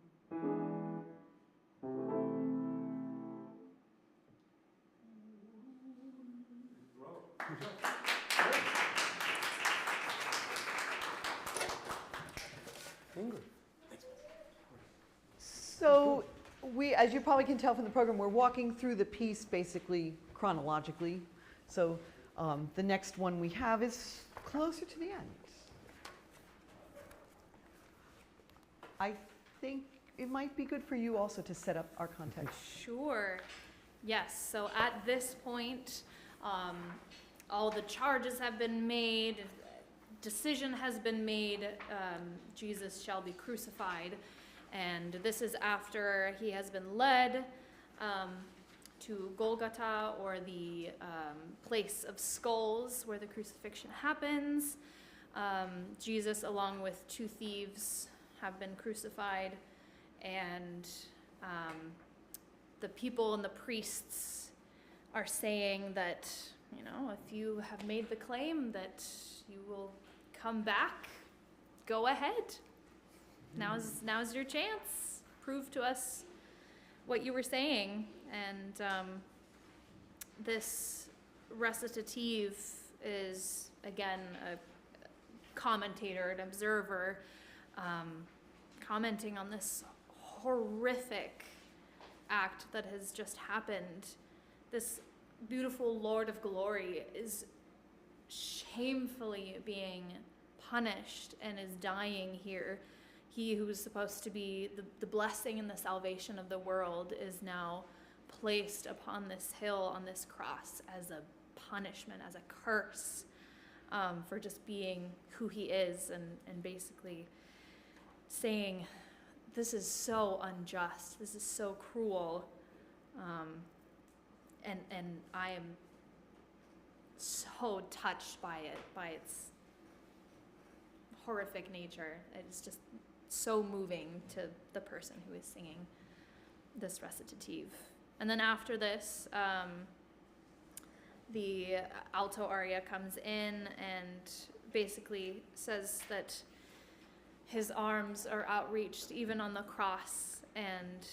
Ingrid. So we, as you probably can tell from the program, we're walking through the piece basically chronologically. So the next one we have is closer to the end. I think it might be good for you also to set up our context. Sure. Yes. So at this point, all the charges have been made. Decision has been made. Jesus shall be crucified, and this is after he has been led to Golgotha, or the place of skulls, where the crucifixion happens. Jesus, along with 2 thieves, have been crucified, and the people and the priests are saying that, you know, if you have made the claim that you will come back, go ahead. Now's your chance. Prove to us what you were saying. And this recitative is, again, a commentator, an observer, commenting on this horrific act that has just happened. This beautiful Lord of Glory is shamefully being punished and is dying here. He who was supposed to be the blessing and the salvation of the world is now placed upon this hill, on this cross, as a punishment, as a curse, for just being who he is, and basically saying, this is so unjust, this is so cruel, and I am so touched by it, by its horrific nature. It's just so moving to the person who is singing this recitative. And then after this, the alto aria comes in and basically says that his arms are outreached even on the cross, and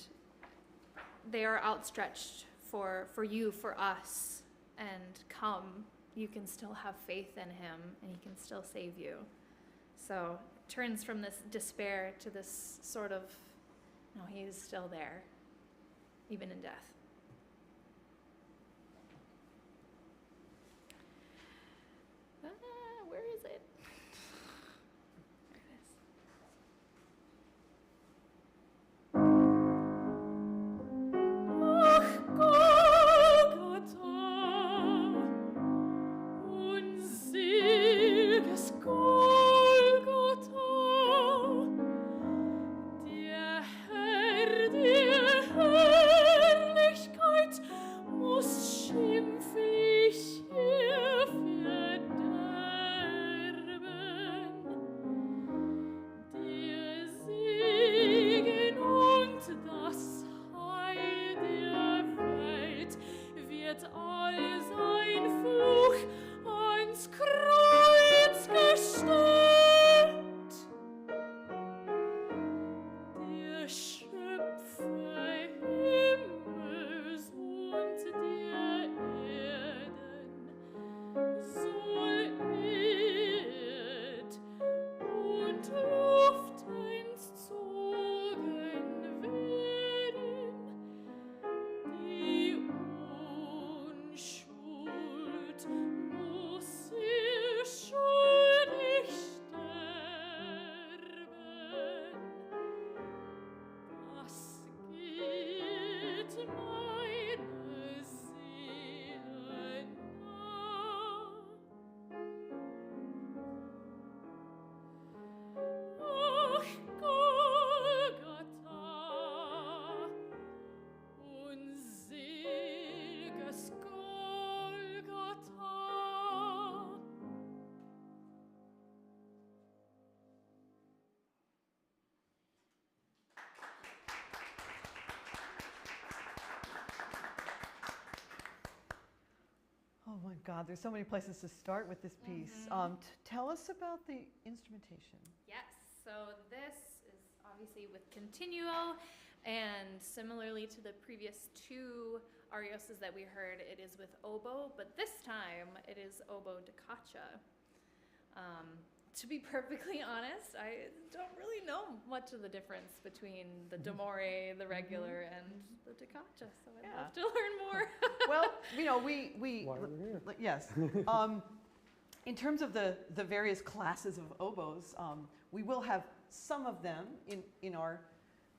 they are outstretched for you, for us, and come, you can still have faith in him, and he can still save you. So it turns from this despair to this sort of, no, he is still there, even in death. Where is it? There it is. Ach, Golgatha, unsilges Golgatha, der Herr dir herrlich God, there's so many places to start with this piece. Tell us about the instrumentation. Yes, so this is obviously with continuo, and similarly to the previous two arioses that we heard, it is with oboe, but this time it is oboe da caccia. To be perfectly honest, I don't really know much of the difference between the d'amore, the regular, and the da caccia, so I'd love to learn more. Well, you know, we Why we're here. yes. In terms of the various classes of oboes, we will have some of them in our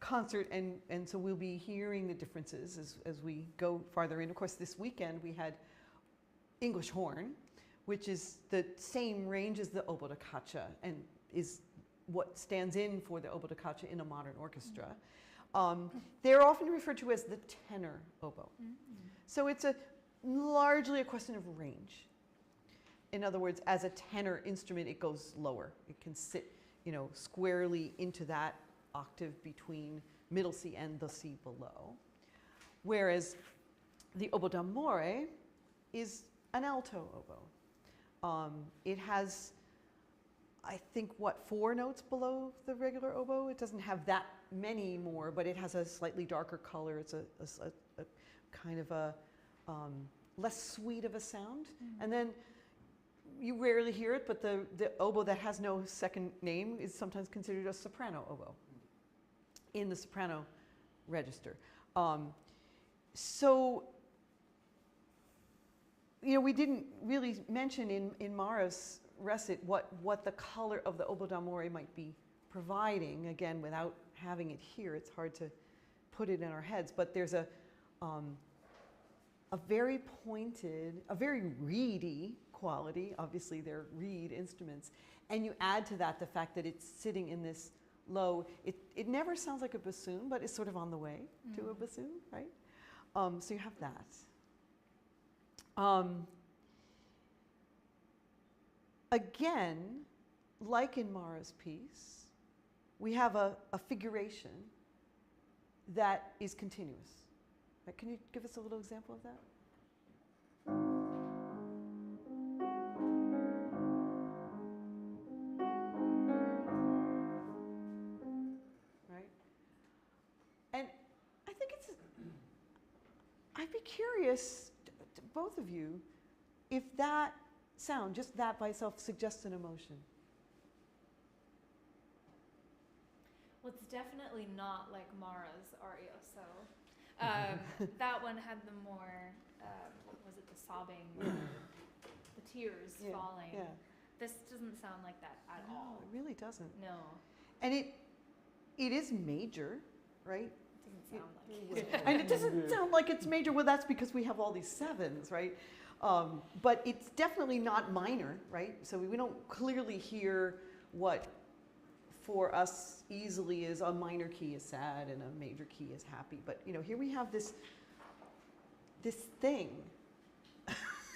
concert, and so we'll be hearing the differences as we go farther in. Of course, this weekend we had English horn, which is the same range as the oboe da caccia and is what stands in for the oboe da caccia in a modern orchestra. They're often referred to as the tenor oboe. So it's largely a question of range. In other words, as a tenor instrument, it goes lower. It can sit, you know, squarely into that octave between middle C and the C below. Whereas the oboe d'amore is an alto oboe. It has, I think, 4 notes below the regular oboe? It doesn't have that many more, but it has a slightly darker color. It's a kind of a less sweet of a sound. And then you rarely hear it, but the oboe that has no second name is sometimes considered a soprano oboe in the soprano register. So, you know, we didn't really mention in Mara's recit what the color of the oboe d'amore might be providing. Again, without having it here, it's hard to put it in our heads. But there's a very pointed, a very reedy quality. Obviously, they're reed instruments. And you add to that the fact that it's sitting in this low, it never sounds like a bassoon, but it's sort of on the way to a bassoon, right? So you have that. Again, like in Mara's piece, we have a figuration that is continuous. Right, can you give us a little example of that? Right? And I think I'd be curious, to both of you, if that sound, just that by itself, suggests an emotion. Well, it's definitely not like Mara's Arioso. That one had the more, what was it, the sobbing, the tears falling. Yeah. This doesn't sound like that at all. No, it really doesn't. No, And it is major, right? it doesn't sound like it. And it doesn't sound like it's major. Well, that's because we have all these sevens, right? But it's definitely not minor, right? So we don't clearly hear what for us easily is a minor key is sad and a major key is happy. But you know, here we have this thing.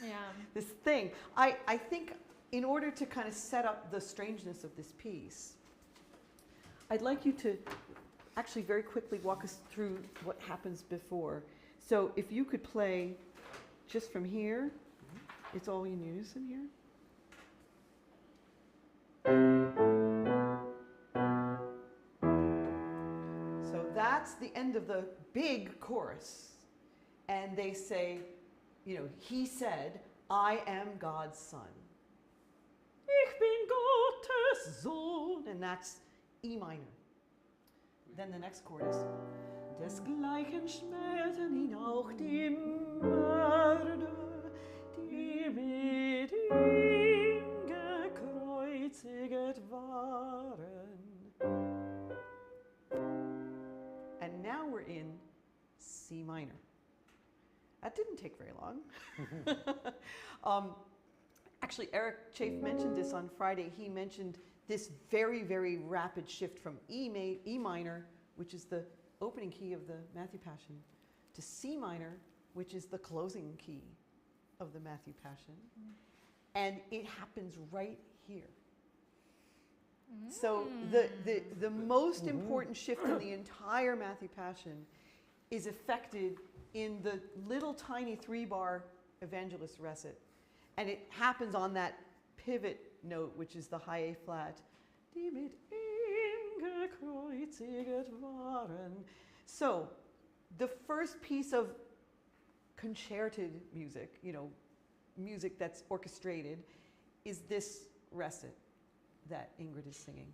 Yeah. This thing. I think in order to kind of set up the strangeness of this piece, I'd like you to actually very quickly walk us through what happens before. So if you could play just from here, it's all in unison here. So that's the end of the big chorus. And they say, you know, he said, I am God's son. Ich bin Gottes Sohn. And that's E minor. Then the next chord is desgleichen schmerzen ihn auch die Mörder, die mit ihm gekreuziget waren. And now we're in C minor. That didn't take very long. Actually, Eric Chafe mentioned this on Friday. He mentioned this very, very rapid shift from E minor, which is the opening key of the Matthew Passion, to C minor, which is the closing key of the Matthew Passion. And it happens right here. So the most important shift in the entire Matthew Passion is effected in the little tiny 3-bar evangelist recit. And it happens on that pivot note, which is the high A flat. Die mit ihm gekreuziget waren. So the first piece of concerted music, music that's orchestrated, is this recit that Ingrid is singing.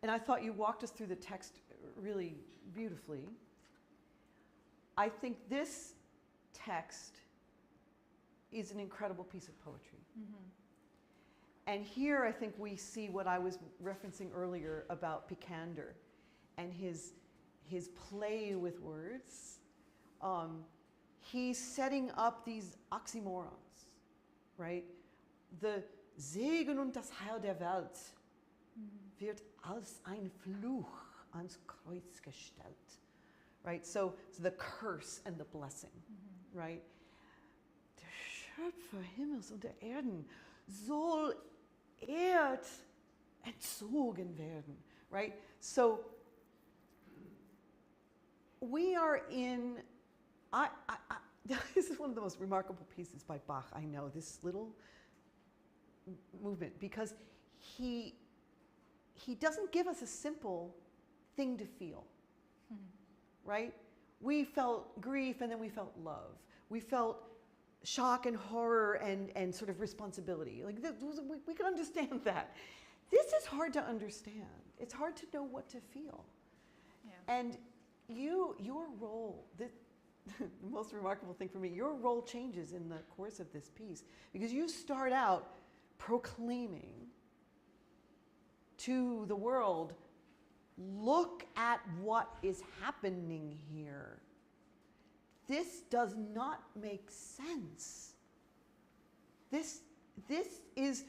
And I thought you walked us through the text really beautifully. I think this text is an incredible piece of poetry. And here I think we see what I was referencing earlier about Picander and his play with words. He's setting up these oxymorons, right? The Segen und das Heil der Welt wird als ein Fluch ans Kreuz gestellt, right? So the curse and the blessing, right? Der Schöpfer Himmels und der Erden soll entzogen werden, right? So we are in, this is one of the most remarkable pieces by Bach, I know, this little movement, because he doesn't give us a simple thing to feel, right? We felt grief and then we felt love. We felt shock and horror and sort of responsibility. Like we can understand that. This is hard to understand. It's hard to know what to feel. Yeah. And your role, the most remarkable thing for me, your role changes in the course of this piece, because you start out proclaiming to the world, look at what is happening here. This does not make sense. This is,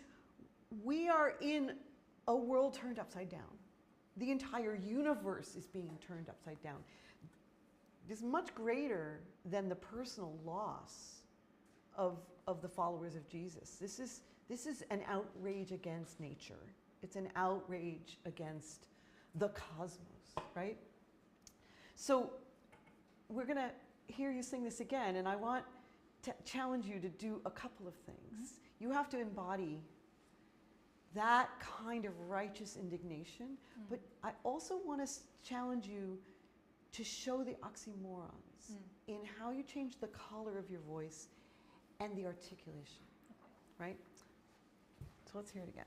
we are in a world turned upside down. The entire universe is being turned upside down. It is much greater than the personal loss of the followers of Jesus. This is an outrage against nature. It's an outrage against the cosmos, right? So we're going to hear you sing this again, and I want to challenge you to do a couple of things. You have to embody that kind of righteous indignation, but I also want to challenge you to show the oxymorons in how you change the color of your voice and the articulation, right? So let's hear it again.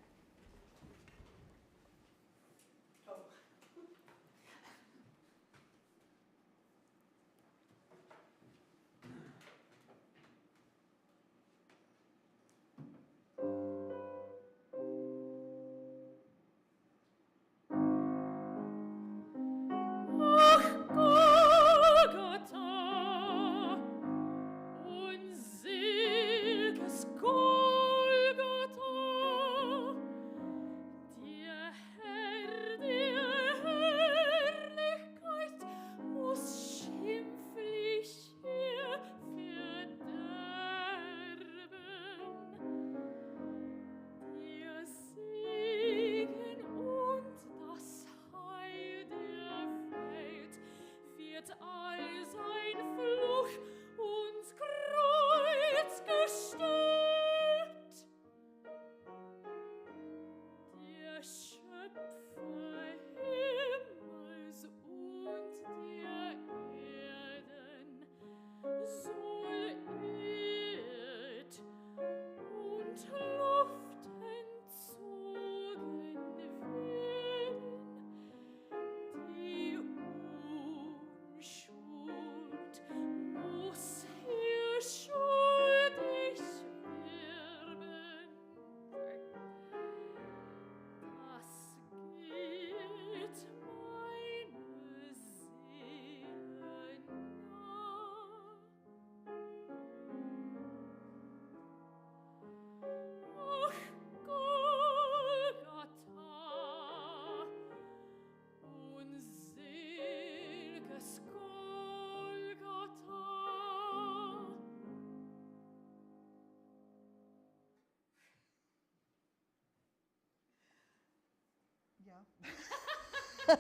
Yeah.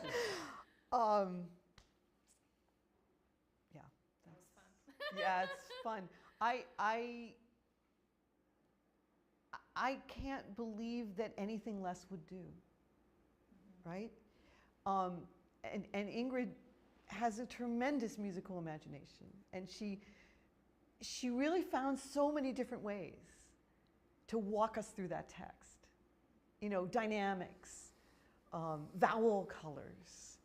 Yeah. That was fun. Yeah, it's fun. I I can't believe that anything less would do, right? And Ingrid has a tremendous musical imagination, and she really found so many different ways to walk us through that text. You know, dynamics, vowel colors,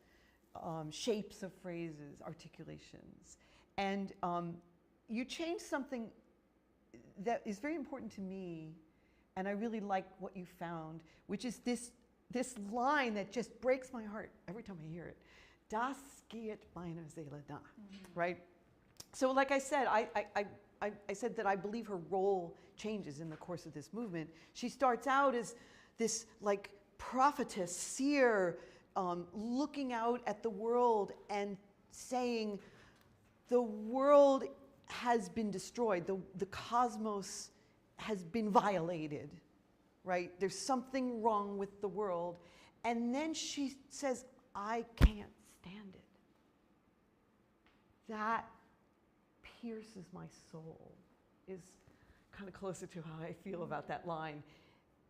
shapes of phrases, articulations. And you changed something that is very important to me, and I really like what you found, which is this line that just breaks my heart every time I hear it. Das geht meiner Seele nach, right? So like I said, I said that I believe her role changes in the course of this movement. She starts out as this like prophetess, seer, looking out at the world and saying, the world has been destroyed, the cosmos has been violated, right? There's something wrong with the world. And then she says, I can't stand it. That pierces my soul, is kind of closer to how I feel about that line.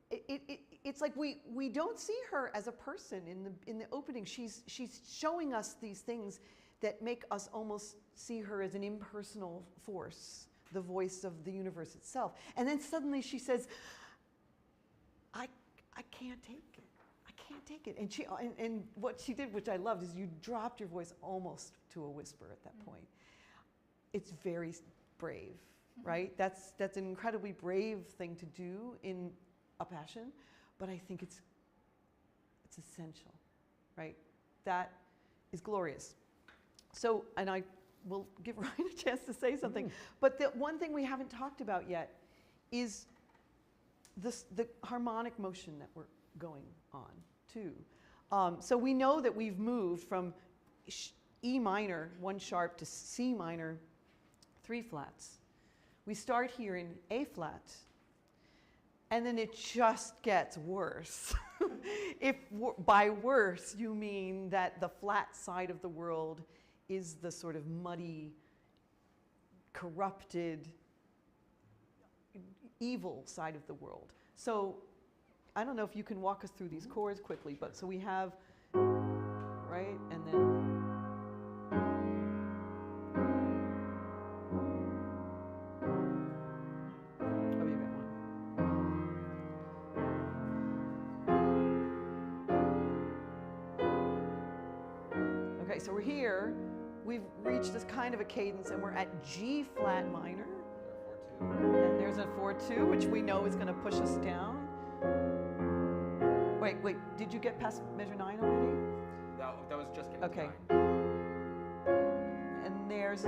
It's like we don't see her as a person in the opening. She's showing us these things that make us almost see her as an impersonal force, the voice of the universe itself. And then suddenly she says, I can't take it. I can't take it. And what she did, which I loved, is you dropped your voice almost to a whisper at that point. It's very brave, right? That's an incredibly brave thing to do in a passion, but I think it's essential, right? That is glorious. So, and I will give Ryan a chance to say something, but the one thing we haven't talked about yet is the harmonic motion that we're going on too. So we know that we've moved from E minor, 1 sharp, to C minor, 3 flats. We start here in A flat, and then it just gets worse. If by worse you mean that the flat side of the world is the sort of muddy, corrupted, evil side of the world. So I don't know if you can walk us through these chords quickly, but so we have, right, and then, oh, you got one. Okay, so we're here. We've reached this kind of a cadence, and we're at G flat minor. And there's a 4-2, which we know is going to push us down. Wait, did you get past measure 9 already? That was just getting Okay. to 9. And there's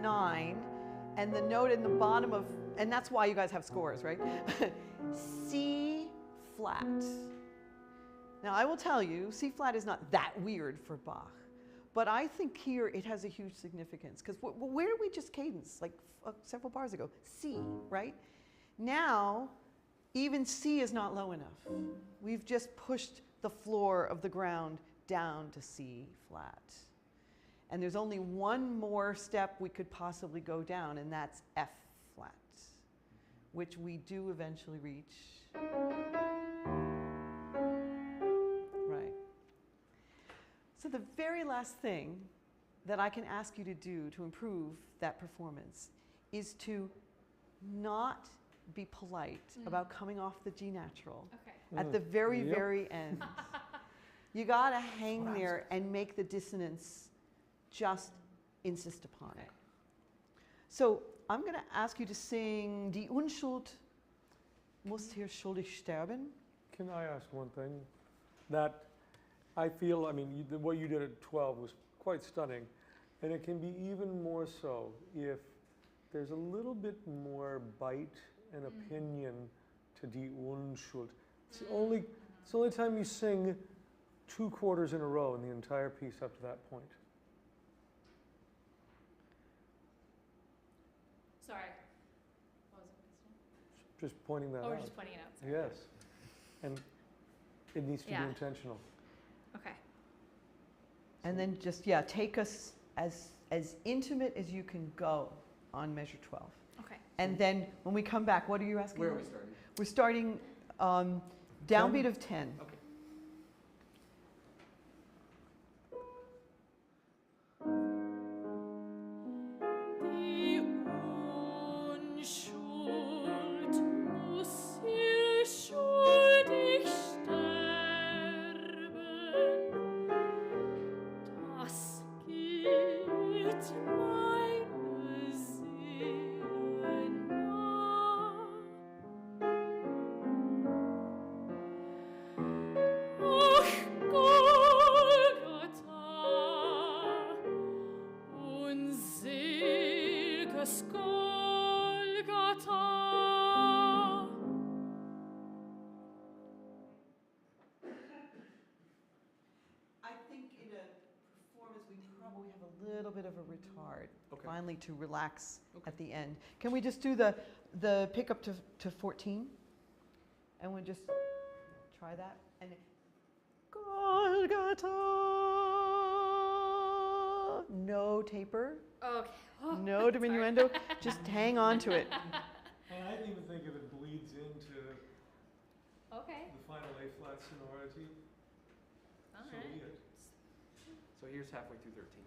9, and the note in the bottom of, and that's why you guys have scores, right? C flat. Now I will tell you, C flat is not that weird for Bach. But I think here it has a huge significance, because where did we just cadence? Like several bars ago, C, right? Now, even C is not low enough. We've just pushed the floor of the ground down to C flat. And there's only one more step we could possibly go down, and that's F flat, which we do eventually reach. So the very last thing that I can ask you to do to improve that performance is to not be polite about coming off the G natural at the very, very end. You gotta hang there and make the dissonance just insist upon it. So I'm gonna ask you to sing Die Unschuld muss hier schuldig sterben. Can I ask one thing? That I feel, I mean, what you did at 12 was quite stunning, and it can be even more so if there's a little bit more bite and opinion to Die Unschuld. It's the only time you sing 2 quarters in a row in the entire piece up to that point. Sorry. What was the question? Just pointing that out. Oh, we're just pointing it out. Sorry. Yes, and it needs to be intentional. Okay. And then just, take us as intimate as you can go on measure 12. Okay. And then when we come back, what are you asking? Where are we starting? We're starting downbeat of 10. Okay. Die Unschuld muss hier schuldig sterben. Das geht meine Seele nah. Ach, Golgatha, unsel'ges Golgatha. I think in a performance we probably have a little bit of a retard, Okay. finally to relax Okay. at the end. Can we just do the pick up to 14? And we'll just try that. And Golgotha. No taper, Okay. no diminuendo. Just hang on to it. And I even think if it bleeds into Okay. the final A flat sonority, All so right. be it. So here's halfway through 13.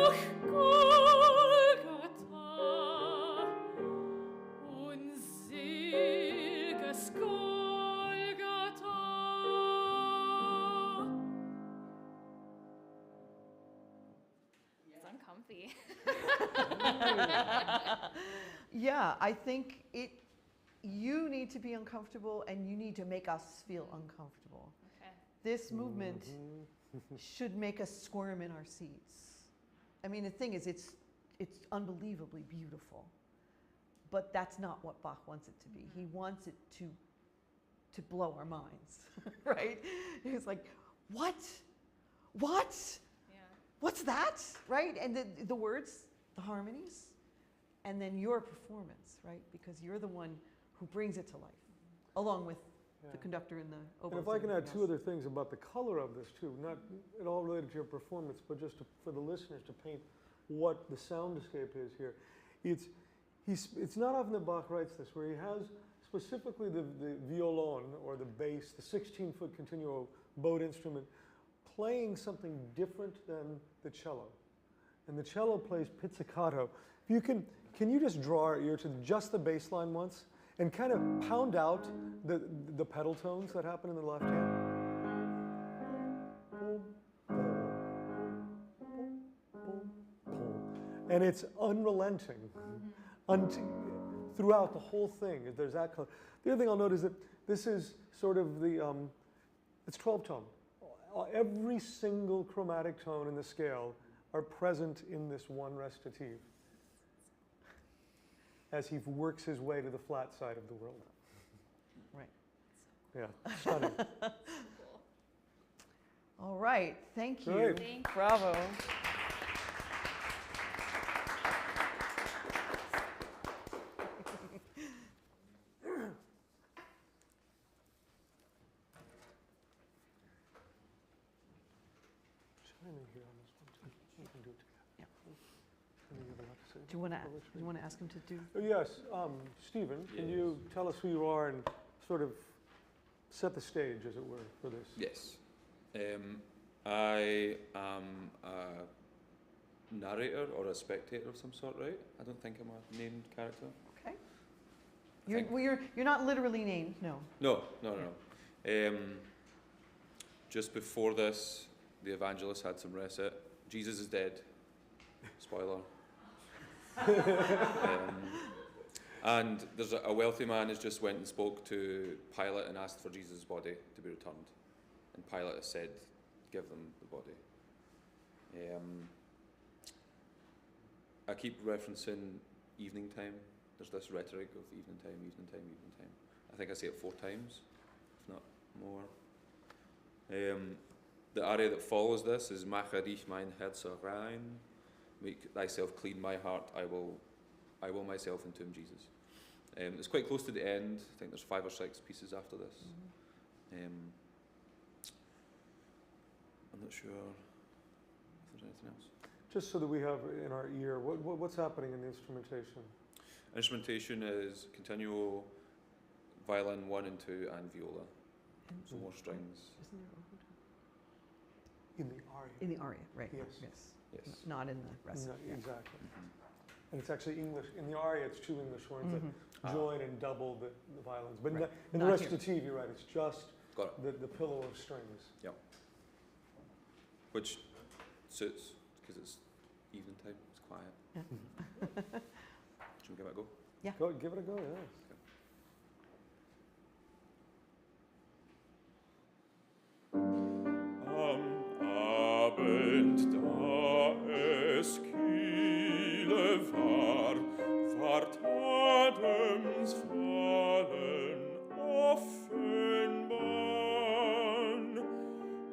Ach, Golgatha, unsel'ges Golgatha. It's uncomfy. Yeah, I think you need to be uncomfortable and you need to make us feel uncomfortable. Okay. This movement Mhm. should make us squirm in our seats. I mean, the thing is, it's unbelievably beautiful, but that's not what Bach wants it to be. He wants it to blow our minds, right? He's like, what? What? Yeah. What's that? Right? And the words, the harmonies, and then your performance, right? Because you're the one who brings it to life, along with Yeah. the conductor and the oboes. And if I can add everything two else. other things about the color of this too, not at all related to your performance, but just for the listeners to paint what the soundscape is here. It's not often that Bach writes this, where he has specifically the violon or the bass, the 16-foot continuo bowed instrument, playing something different than the cello. And the cello plays pizzicato. If you can you just draw our ear to just the bass line once and kind of pound out the pedal tones that happen in the left hand? And it's unrelenting throughout the whole thing. There's that color. The other thing I'll note is that this is sort of it's 12 tone. Every single chromatic tone in the scale are present in this one recitative as he works his way to the flat side of the world. Right. Yeah, stunning. Cool. All right, thank you. Great. Thank you. Bravo. Chime in here on this one too. We can do it together. Yeah. Anything you have a lot to say? Do you want to ask him to do? Oh, yes, Stephen, can you tell us who you are and sort of set the stage, as it were, for this? Yes. I am a narrator or a spectator of some sort, right? I don't think I'm a named character. Okay. Think- You're not literally named, no. No. Just before this, the evangelist had some recit. Jesus is dead. Spoiler. And there's a wealthy man has just went and spoke to Pilate and asked for Jesus' body to be returned. And Pilate has said, give them the body. I keep referencing evening time. There's this rhetoric of evening time, evening time, evening time. I think I say it 4 times, if not more. The aria that follows this is Mache dich mein Herz rein, make thyself clean my heart, I will myself entomb Jesus. It's quite close to the end. I think there's 5 or 6 pieces after this. I'm not sure if there's anything else. Just so that we have in our ear, what's happening in the instrumentation? Instrumentation is continuo, violin 1 and 2, and viola. So more strings. Isn't there oboe? In the aria. In the aria, right? Yes. Yes. Not in the rest. No, yeah. exactly. Mhm. And it's actually English. In the aria, it's 2 English horns Mhm. that join and double the violins. But Right. in the Not rest here. of the TV, you're right, it's just Got it. the pillow of strings. Which suits, because it's evening time, it's quiet. Yeah. Should we give it a go? Go, give it a go, yes. Am Abend, da es kühle war, ward Adams Fallen offenbar.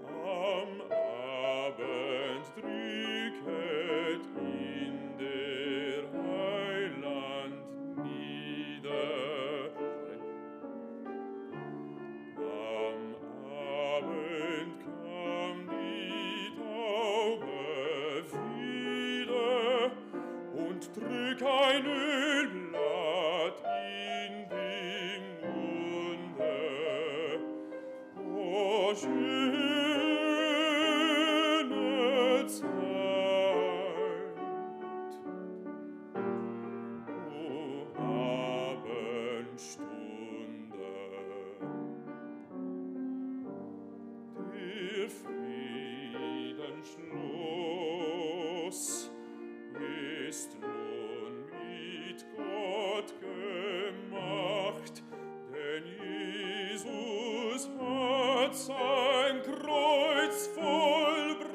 Am Abend drücket in der Heiland nieder. Am Abend kam die Taube wieder und trug ein Ölblatt in die Munde. O schöne Zeit, o Abendstunde. Der Friedensschluss ist nun mit Gott gemacht, denn Jesus hat sein Kreuz vollbracht.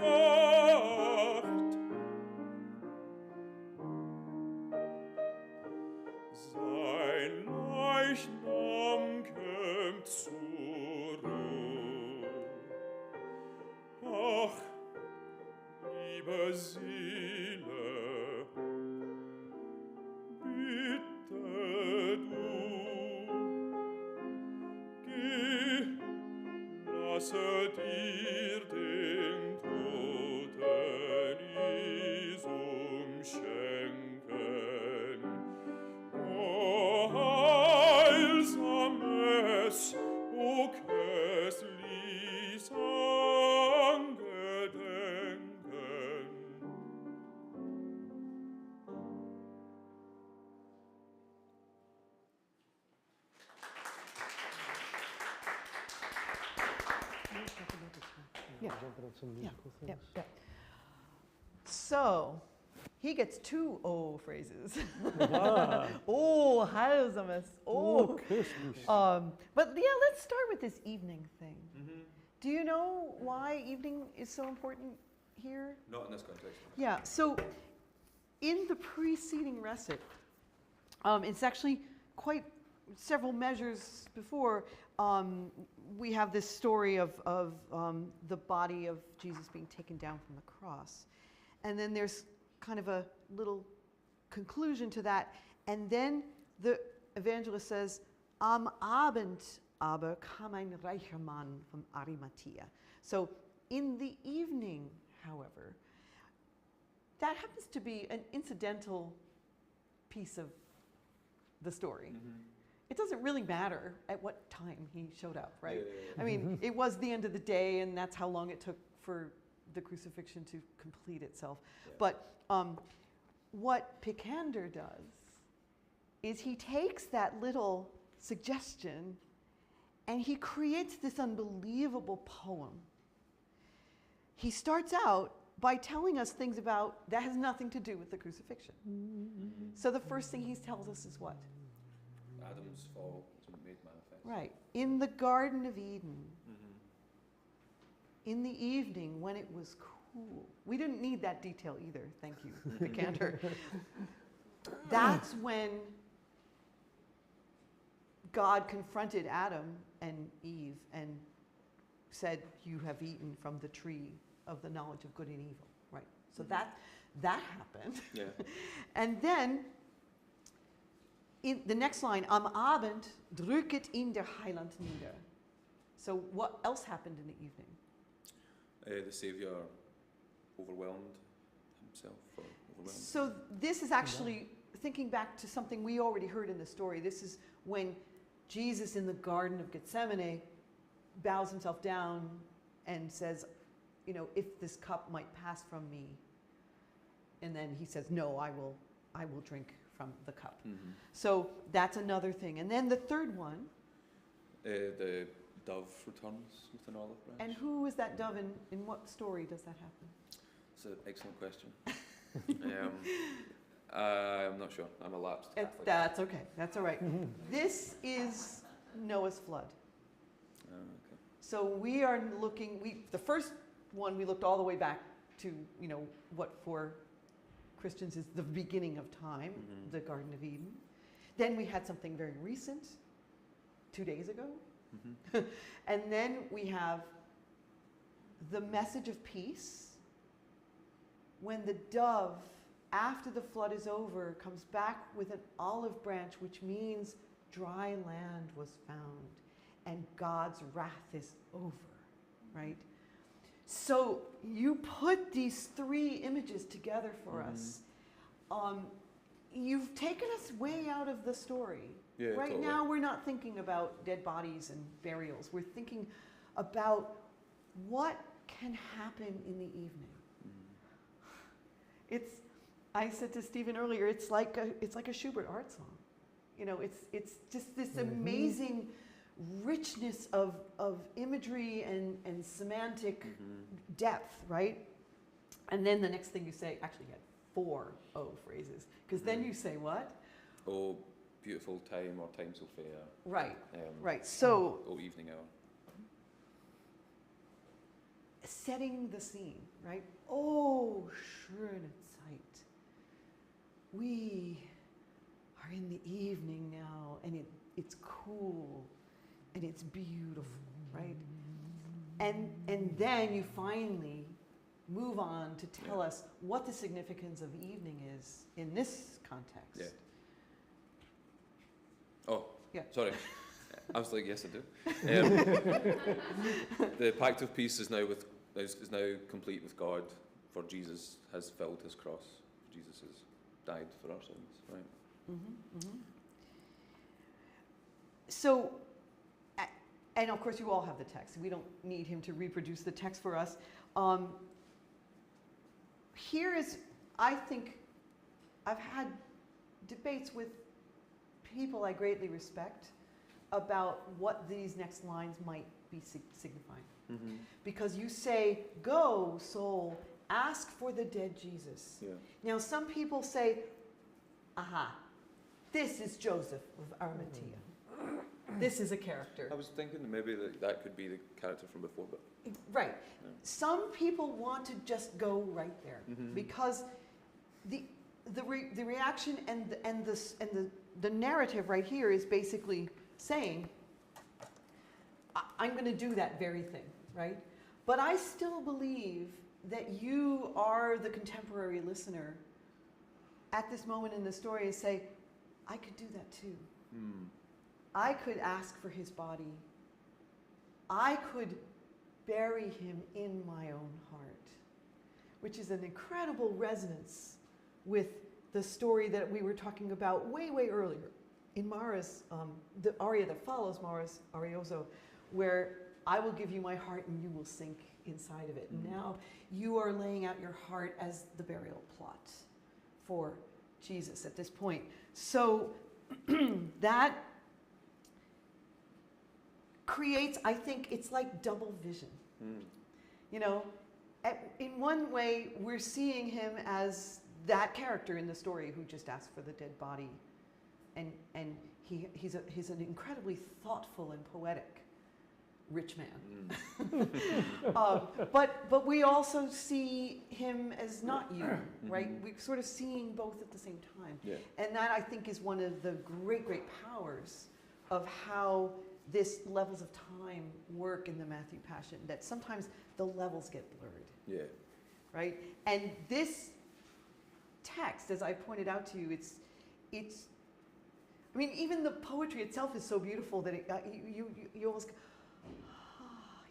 Sein Leichnam kömmt zur Ruhe. Ach, liebe Seele, bitte du, geh, lasse dir den Toten Jesum schenken. O heilsames, o köstliches Angedenken. Yeah. Jumping on some Yeah, musical yeah, things. yeah. So, he gets 2 O phrases. Ah. Oh, heilsames. Oh. Christmas. But yeah, let's start with this evening thing. Mm-hmm. Do you know why evening is so important here? Not in this context. Yeah, so in the preceding recit, it's actually quite several measures before, we have this story of the body of Jesus being taken down from the cross. And then there's kind of a little conclusion to that. And then the evangelist says, Am Abend aber kam ein reicher Mann von Arimathea. So in the evening, however, that happens to be an incidental piece of the story. Mm-hmm. It doesn't really matter at what time he showed up, right? Yeah. I mean, it was the end of the day, and that's how long it took for the crucifixion to complete itself. Yeah. But what Picander does is he takes that little suggestion and he creates this unbelievable poem. He starts out by telling us things about that has nothing to do with the crucifixion. So the first thing he tells us is what? Adam's fall was made manifest. Right. In the Garden of Eden, Mm-hmm. in the evening when it was cool. We didn't need that detail either, thank you, Picander. That's when God confronted Adam and Eve and said, you have eaten from the tree of the knowledge of good and evil, right? So that happened. Yeah. And then, in the next line, am Abend drücket ihn der Heiland nieder. So what else happened in the evening? The Saviour overwhelmed himself. Or overwhelmed. So this is actually thinking back to something we already heard in the story. This is when Jesus in the Garden of Gethsemane bows himself down and says, you know, if this cup might pass from me. And then he says, no, I will drink from the cup. Mm-hmm. So that's another thing. And then the third one. The dove returns with an olive branch. And who is that dove, and in what story does that happen? It's an excellent question. I'm not sure. I'm a lapsed Catholic. That's okay. That's all right. This is Noah's flood. Okay. So we are looking, the first one we looked all the way back to, you know, what for Christians is the beginning of time, the Garden of Eden. Then we had something very recent, 2 days ago. And then we have the message of peace, when the dove, after the flood is over, comes back with an olive branch, which means dry land was found and God's wrath is over, right? So you put these three images together for us. You've taken us way out of the story. Yeah, right totally. now we're not thinking about dead bodies and burials. We're thinking about what can happen in the evening. I said to Stephen earlier, it's like a Schubert art song. You know, it's just this amazing richness of imagery and semantic depth, right? And then the next thing you say, actually you had 4 O phrases, because then you say what? Oh, beautiful time, or time so fair. Right, right. So, oh, evening hour. setting the scene, right? Oh, schöne Zeit. We are in the evening now, and it's cool, and it's beautiful, right? And then you finally move on to tell us what the significance of evening is in this context. Yeah. Oh, Yeah. sorry. I was like, yes, I do. The pact of peace is now complete with God, for Jesus has filled his cross. Jesus has died for our sins, right? So, and of course you all have the text. We don't need him to reproduce the text for us. Here is, I think, I've had debates with people I greatly respect about what these next lines might be signifying. Because you say, go, soul, ask for the dead Jesus. Yeah. Now, some people say, aha, this is Joseph of Arimathea. This is a character. I was thinking that maybe that could be the character from before, but Right. Yeah. Some people want to just go right there because the reaction and the narrative right here is basically saying, I'm going to do that very thing, right? But I still believe that you are the contemporary listener at this moment in the story and say, I could do that too. I could ask for his body. I could bury him in my own heart, which is an incredible resonance with the story that we were talking about way, way earlier in Mara's, the aria that follows Mara's Arioso, where I will give you my heart and you will sink inside of it. And now you are laying out your heart as the burial plot for Jesus at this point. So that creates, I think, it's like double vision. You know, in one way, we're seeing him as that character in the story who just asked for the dead body. And he's an incredibly thoughtful and poetic rich man. But we also see him as not you, right? We're sort of seeing both at the same time. Yeah. And that, I think, is one of the great, great powers of how this levels of time work in the Matthew Passion, that sometimes the levels get blurred. yeah. Right? And this text, as I pointed out to you, it's I mean, even the poetry itself is so beautiful that you almost,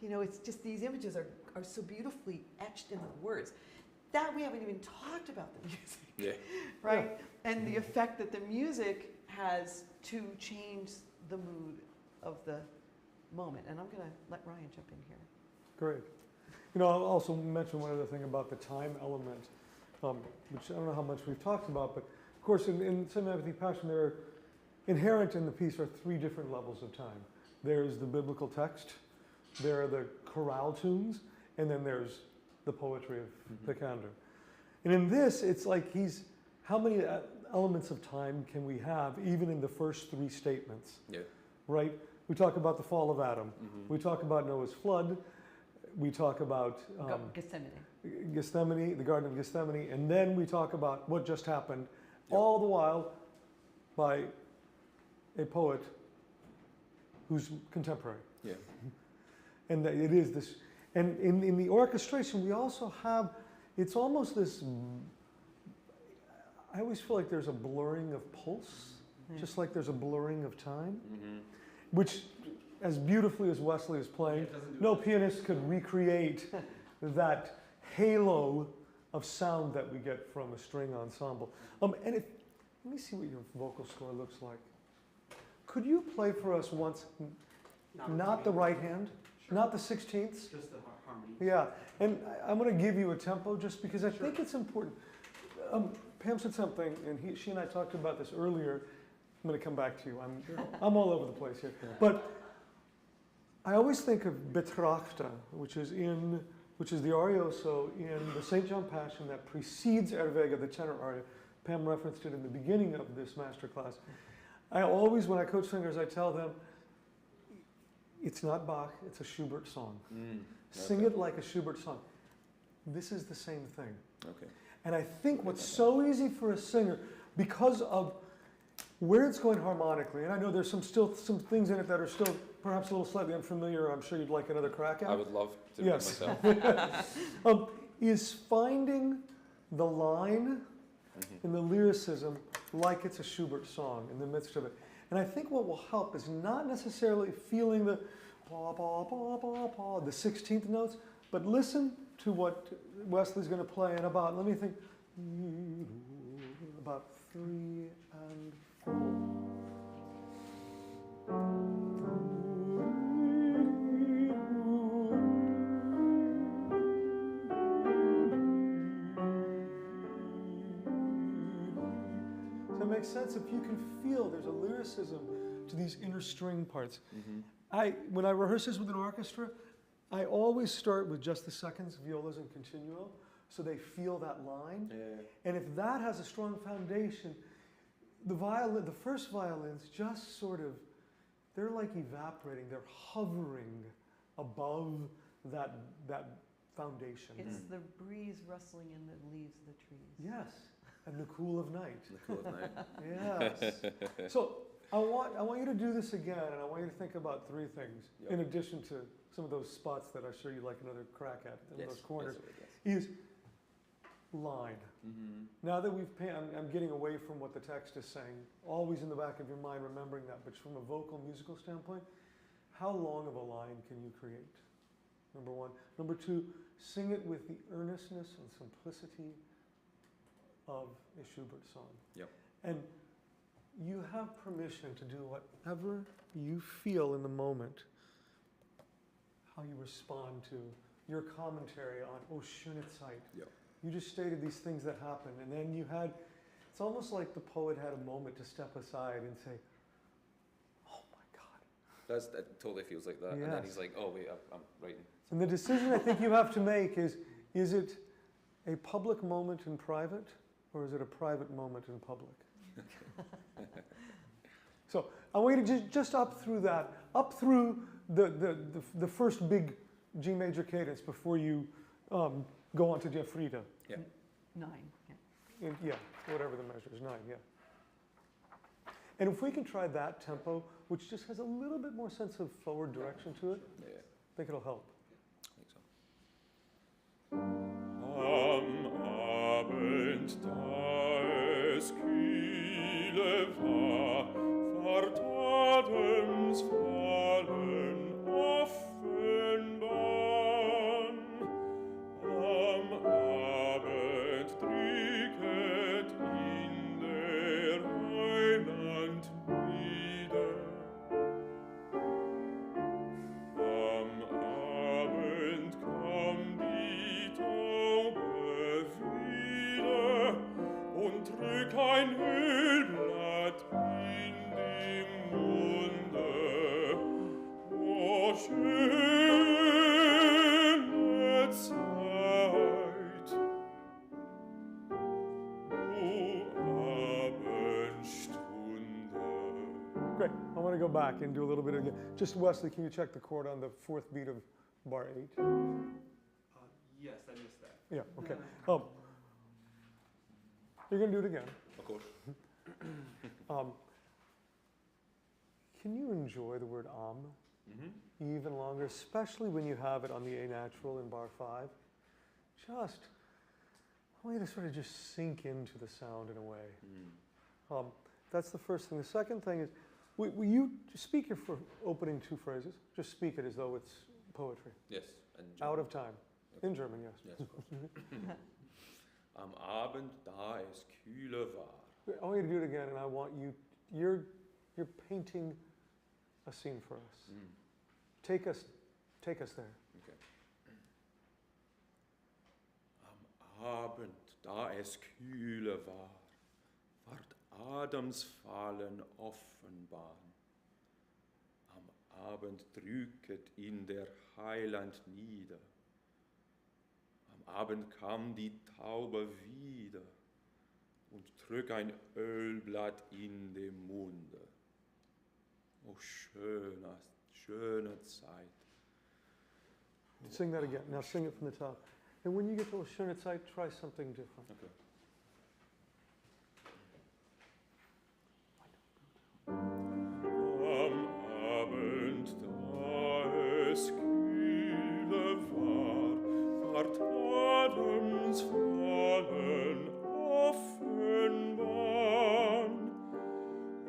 you know, it's just these images are so beautifully etched in the words. that we haven't even talked about the music, Yeah. right? And the effect that the music has to change the mood of the moment. And I'm going to let Ryan jump in here. Great. You know, I'll also mention one other thing about the time element, which I don't know how much we've talked about, but of course in Some Empathy, Passion, there are inherent in the piece are 3 different levels of time. There's the biblical text, there are the chorale tunes, and then there's the poetry of the cantor. And in this, it's like how many elements of time can we have even in the first 3 statements? Yeah. Right? We talk about the fall of Adam. We talk about Noah's flood. We talk about Gethsemane. the Garden of Gethsemane, and then we talk about what just happened, Yep. all the while by a poet who's contemporary. Yeah. And that it is this, and in the orchestration, we also have, it's almost this, I always feel like there's a blurring of pulse, just like there's a blurring of time, which, as beautifully as Wesley is playing, no pianist could recreate that halo of sound that we get from a string ensemble. And let me see what your vocal score looks like. Could you play for us once, not the right hand, not the 16ths? Just the harmony. Yeah, and I'm going to give you a tempo just because I think it's important. Pam said something, and she and I talked about this earlier. I'm going to come back to you. I'm all over the place here. But I always think of betrachte, which is the Arioso in the St. John Passion that precedes Ervega, the tenor aria. Pam referenced it in the beginning of this masterclass. I always, when I coach singers, I tell them, it's not Bach, it's a Schubert song. Sing it like a Schubert song. This is the same thing. Okay. And I think what's so easy for a singer, because of where it's going harmonically, and I know there's still some things in it that are still perhaps a little slightly unfamiliar, I'm sure you'd like another crack at. I would love to Yes. myself. Is finding the line in the lyricism like it's a Schubert song in the midst of it. And I think what will help is not necessarily feeling the pa, pa, pa, pa, pa, the 16th notes, but listen to what Wesley's going to play in about, let me think, about 3 and 4. Does that make sense? If you can feel there's a lyricism to these inner string parts. When I rehearse this with an orchestra, I always start with just the seconds, violas and continuo, so they feel that line. And if that has a strong foundation, the first violins just sort of, they're like evaporating, they're hovering above that foundation. It's the breeze rustling in the leaves of the trees. Yes, and the cool of night. The cool of night. Yes. So I want you to do this again, and I want you to think about 3 things, in addition to some of those spots that I'm sure you'd like another crack at, in those corners, is line. Now that I'm getting away from what the text is saying, always in the back of your mind remembering that, but from a vocal musical standpoint, how long of a line can you create? Number 1. Number 2, sing it with the earnestness and simplicity of a Schubert song. And you have permission to do whatever you feel in the moment, how you respond to your commentary on "Oh, schöne Zeit." You just stated these things that happened, and then it's almost like the poet had a moment to step aside and say, "Oh my God." It totally feels like that. And then he's like, oh wait, I'm writing. And the decision I think you have to make is it a public moment in private, or is it a private moment in public? So I want you to just up through that, up through the first big G major cadence before you go on to Jeffrida. 9. Whatever the measure is, 9, And if we can try that tempo, which just has a little bit more sense of forward direction to it, I think it'll help. Am Abend da es kühle war, Tadems fallen offenbar. Am Abend schöne Zeit, Abendstunde. Great. I want to go back and do a little bit again. Just Wesley, can you check the chord on the fourth beat of bar 8? Yes, I missed that. Yeah, okay. You're going to do it again. Of course. Can you enjoy the word Mm-hmm. even longer, especially when you have it on the A natural in bar 5? Just, I want you to sort of just sink into the sound in a way. That's the first thing. The second thing is, will you speak your opening 2 phrases? Just speak it as though it's poetry. Yes. And Out of time. In German, yes. Yes, of course. Am Abend, da es kühle war. I want you to do it again, and I want you, you're painting a scene for us. Take us there. Okay. Am Abend, da es kühle war, ward Adams Fallen offenbar. Am Abend drücket ihn der Heiland nieder. Am Abend kam die Taube wieder und trug ein Ölblatt in dem Munde. Oh, schöne Zeit. Sing that again. Now sing it from the top. And when you get to a schöne Zeit, try something different. Okay. Am Abend, da es kühle war, ward Adams Fallen offenbar.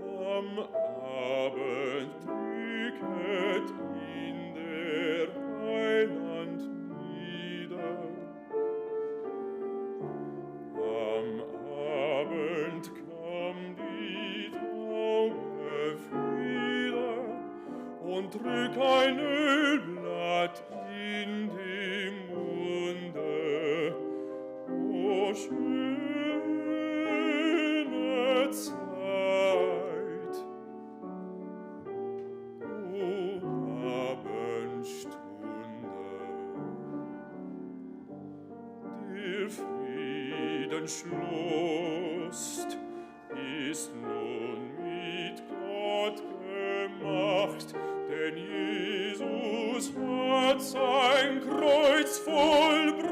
Am Abend drücket ihn der Heiland nieder. Am Abend kam die Taube wieder und trug ein Ölblatt in dem Munde. O schöne Zeit, o Abendstunde. Der Friedensschluss ist nun mit Gott gemacht, denn Jesus hat sein Kreuz vollbracht.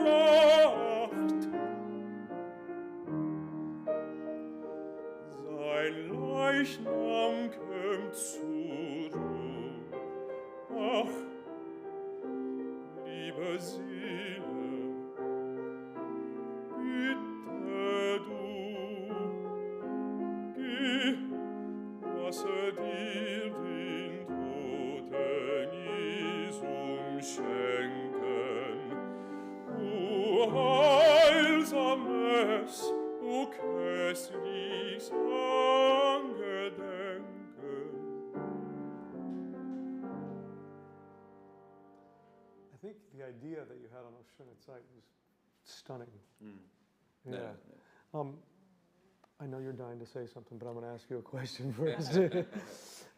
Sein Leichnam kömmt zur Ruhe. Ach, liebe Seele, bitte du, geh, lasse dir den Toten Jesum schenken. O heilsames, o köstliches Angedenken. I think the idea that you had on O schöne Zeit was stunning. No, Yeah. no. I know you're dying to say something, but I'm going to ask you a question first.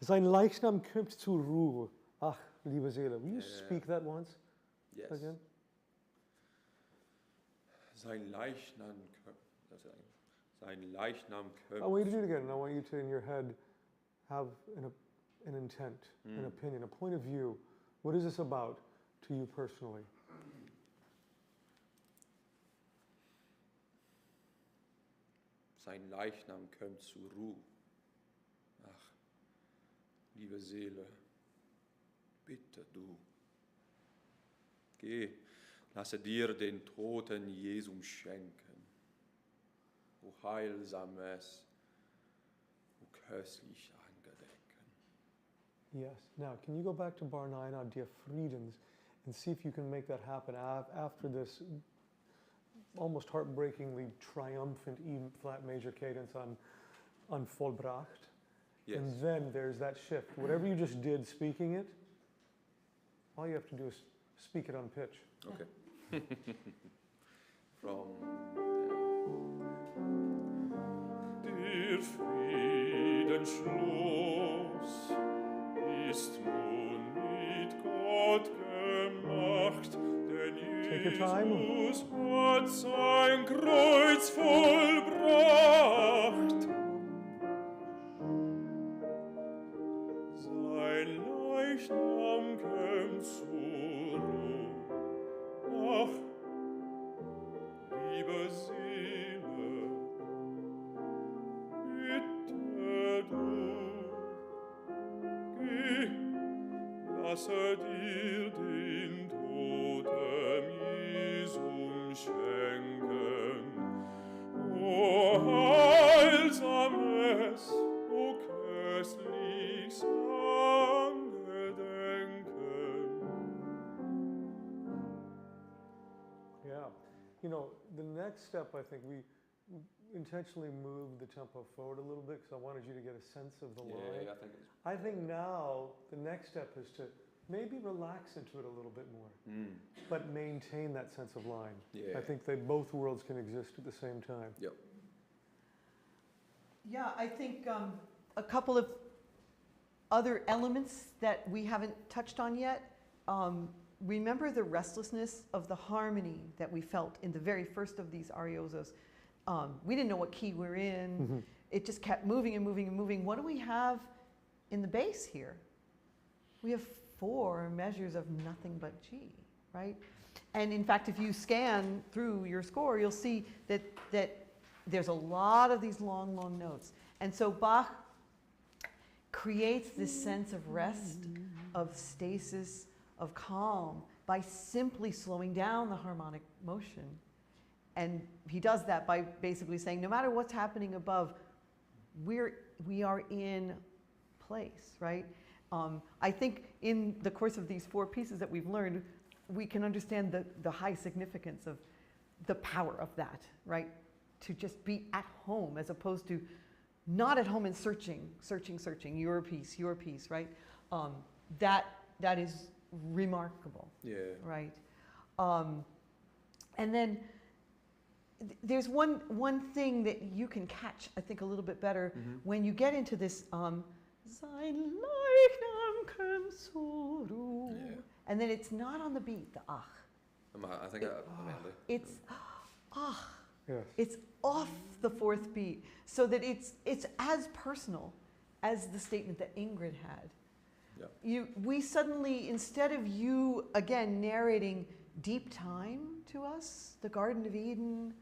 Sein Leichnam kommt zur Ruhe. Ach, liebe Seele. Will you speak that once Yes. again? Sein Leichnam I want you to do it again, and I want you to, in your head, have an intent, an opinion, a point of view. What is this about to you personally? Sein Leichnam kommt zur Ruhe. Ach, liebe Seele, bitte du, geh, lasse dir den Toten Jesum schenken. O heilsames, o köstlich Angedenken. Yes. Now, can you go back to bar 9 on Der Friedens and see if you can make that happen after this almost heartbreakingly triumphant E flat major cadence on Vollbracht? Yes. And then there's that shift. Whatever you just did speaking it, all you have to do is speak it on pitch. Okay. From Der Friedensschluss ist nun mit Gott Take your time. Jesus hat sein Kreuz vollbracht. Sein Leichnam käm zur Ruh. Ach, liebe Seele, bitte du, geh, lasse dir den Toten Jesum schenken. O heilsames, o köstliches Angedenken. Yeah. You know, the next step, I think we intentionally moved the tempo forward a little bit because I wanted you to get a sense of the line. Yeah, I think it's. I think now the next step is to maybe relax into it a little bit more, but maintain that sense of line. Yeah. I think that both worlds can exist at the same time. Yep. Yeah, I think a couple of other elements that we haven't touched on yet. Remember the restlessness of the harmony that we felt in the very first of these ariosos. We didn't know what key we're in. It just kept moving and moving and moving. What do we have in the bass here? We have 4 measures of nothing but G, right? And in fact, if you scan through your score, you'll see that there's a lot of these long, long notes. And so Bach creates this sense of rest, of stasis, of calm by simply slowing down the harmonic motion. And he does that by basically saying, no matter what's happening above, we are in place, right? I think in the course of these 4 pieces that we've learned, we can understand the high significance of the power of that, right? To just be at home as opposed to not at home and searching, your piece, right? That is remarkable, Yeah. right? And then there's one thing that you can catch, I think, a little bit better when you get into this Sein Leichnam käm zur Ruh. Yeah. And then it's not on the beat, the ach. I think Amanda. It's ach. Yes. It's off the 4th beat, so that it's as personal as the statement that Ingrid had. Yeah. We suddenly, instead of you again narrating deep time to us, the Garden of Eden,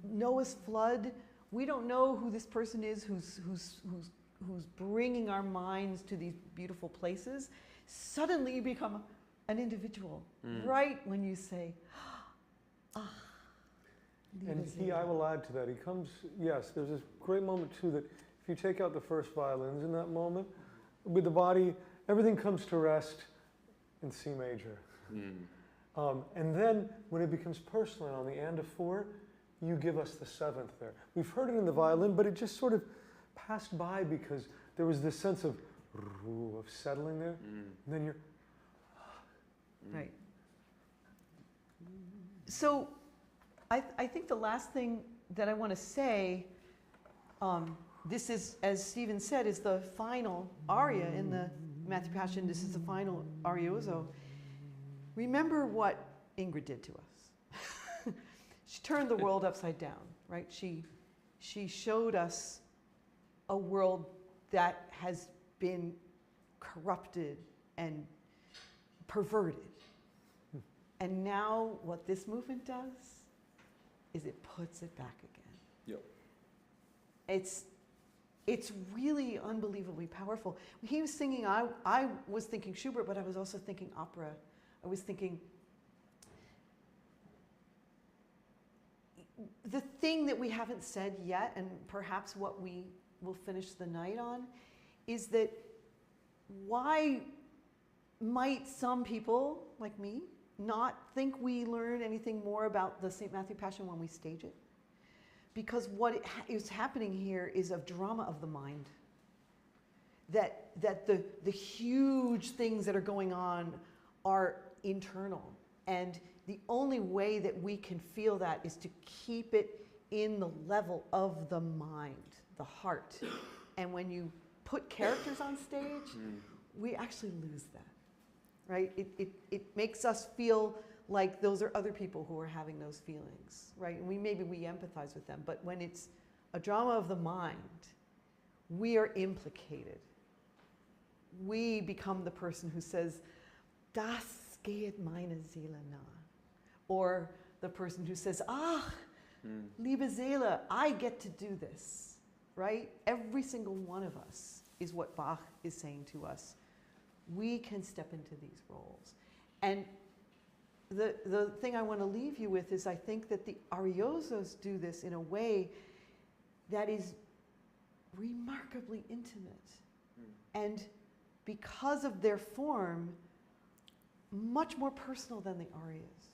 Noah's flood, we don't know who this person is who's bringing our minds to these beautiful places. Suddenly you become an individual, right when you say, ah. And I will add to that, he comes, yes, there's this great moment too that if you take out the first violins in that moment, with the body, everything comes to rest in C major. And then when it becomes personal on the and of 4, you give us the 7th there. We've heard it in the violin, but it just sort of passed by because there was this sense of settling there. And then you're... Right. So I think the last thing that I want to say, this is, as Stephen said, is the final aria in the Matthew Passion. This is the final arioso. Remember what Ingrid did to us. She turned the world upside down, right? She showed us a world that has been corrupted and perverted. And now what this movement does is it puts it back again. Yep. It's really unbelievably powerful. When he was singing, I was thinking Schubert, but I was also thinking opera. I was thinking, the thing that we haven't said yet, and perhaps what we will finish the night on, is that why might some people, like me, not think we learn anything more about the St. Matthew Passion when we stage it? Because what is happening here is a drama of the mind. That the huge things that are going on are internal. And the only way that we can feel that is to keep it in the level of the mind, the heart. And when you put characters on stage, we actually lose that, right? It makes us feel like those are other people who are having those feelings, right? And maybe we empathize with them, but when it's a drama of the mind, we are implicated. We become the person who says, das geht meine Seele nah. Or the person who says, ach, liebe Seele, I get to do this, right? Every single one of us is what Bach is saying to us. We can step into these roles. And the thing I want to leave you with is I think that the Ariosos do this in a way that is remarkably intimate. And because of their form, much more personal than the arias.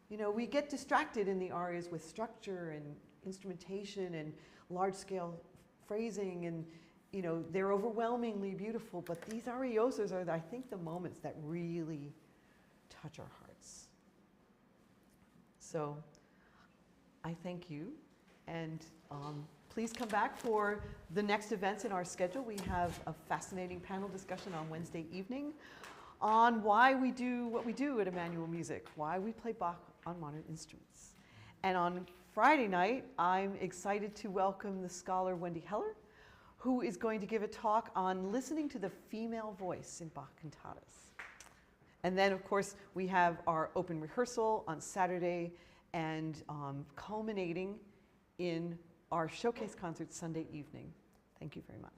You know, we get distracted in the arias with structure and instrumentation and large-scale phrasing, and you know, they're overwhelmingly beautiful, but these ariosos are, I think, the moments that really touch our hearts. So I thank you, and please come back for the next events in our schedule. We have a fascinating panel discussion on Wednesday evening on why we do what we do at Emmanuel Music, why we play Bach on modern instruments. And on Friday night, I'm excited to welcome the scholar Wendy Heller, who is going to give a talk on listening to the female voice in Bach cantatas. And then, of course, we have our open rehearsal on Saturday, and culminating in our showcase concert Sunday evening. Thank you very much.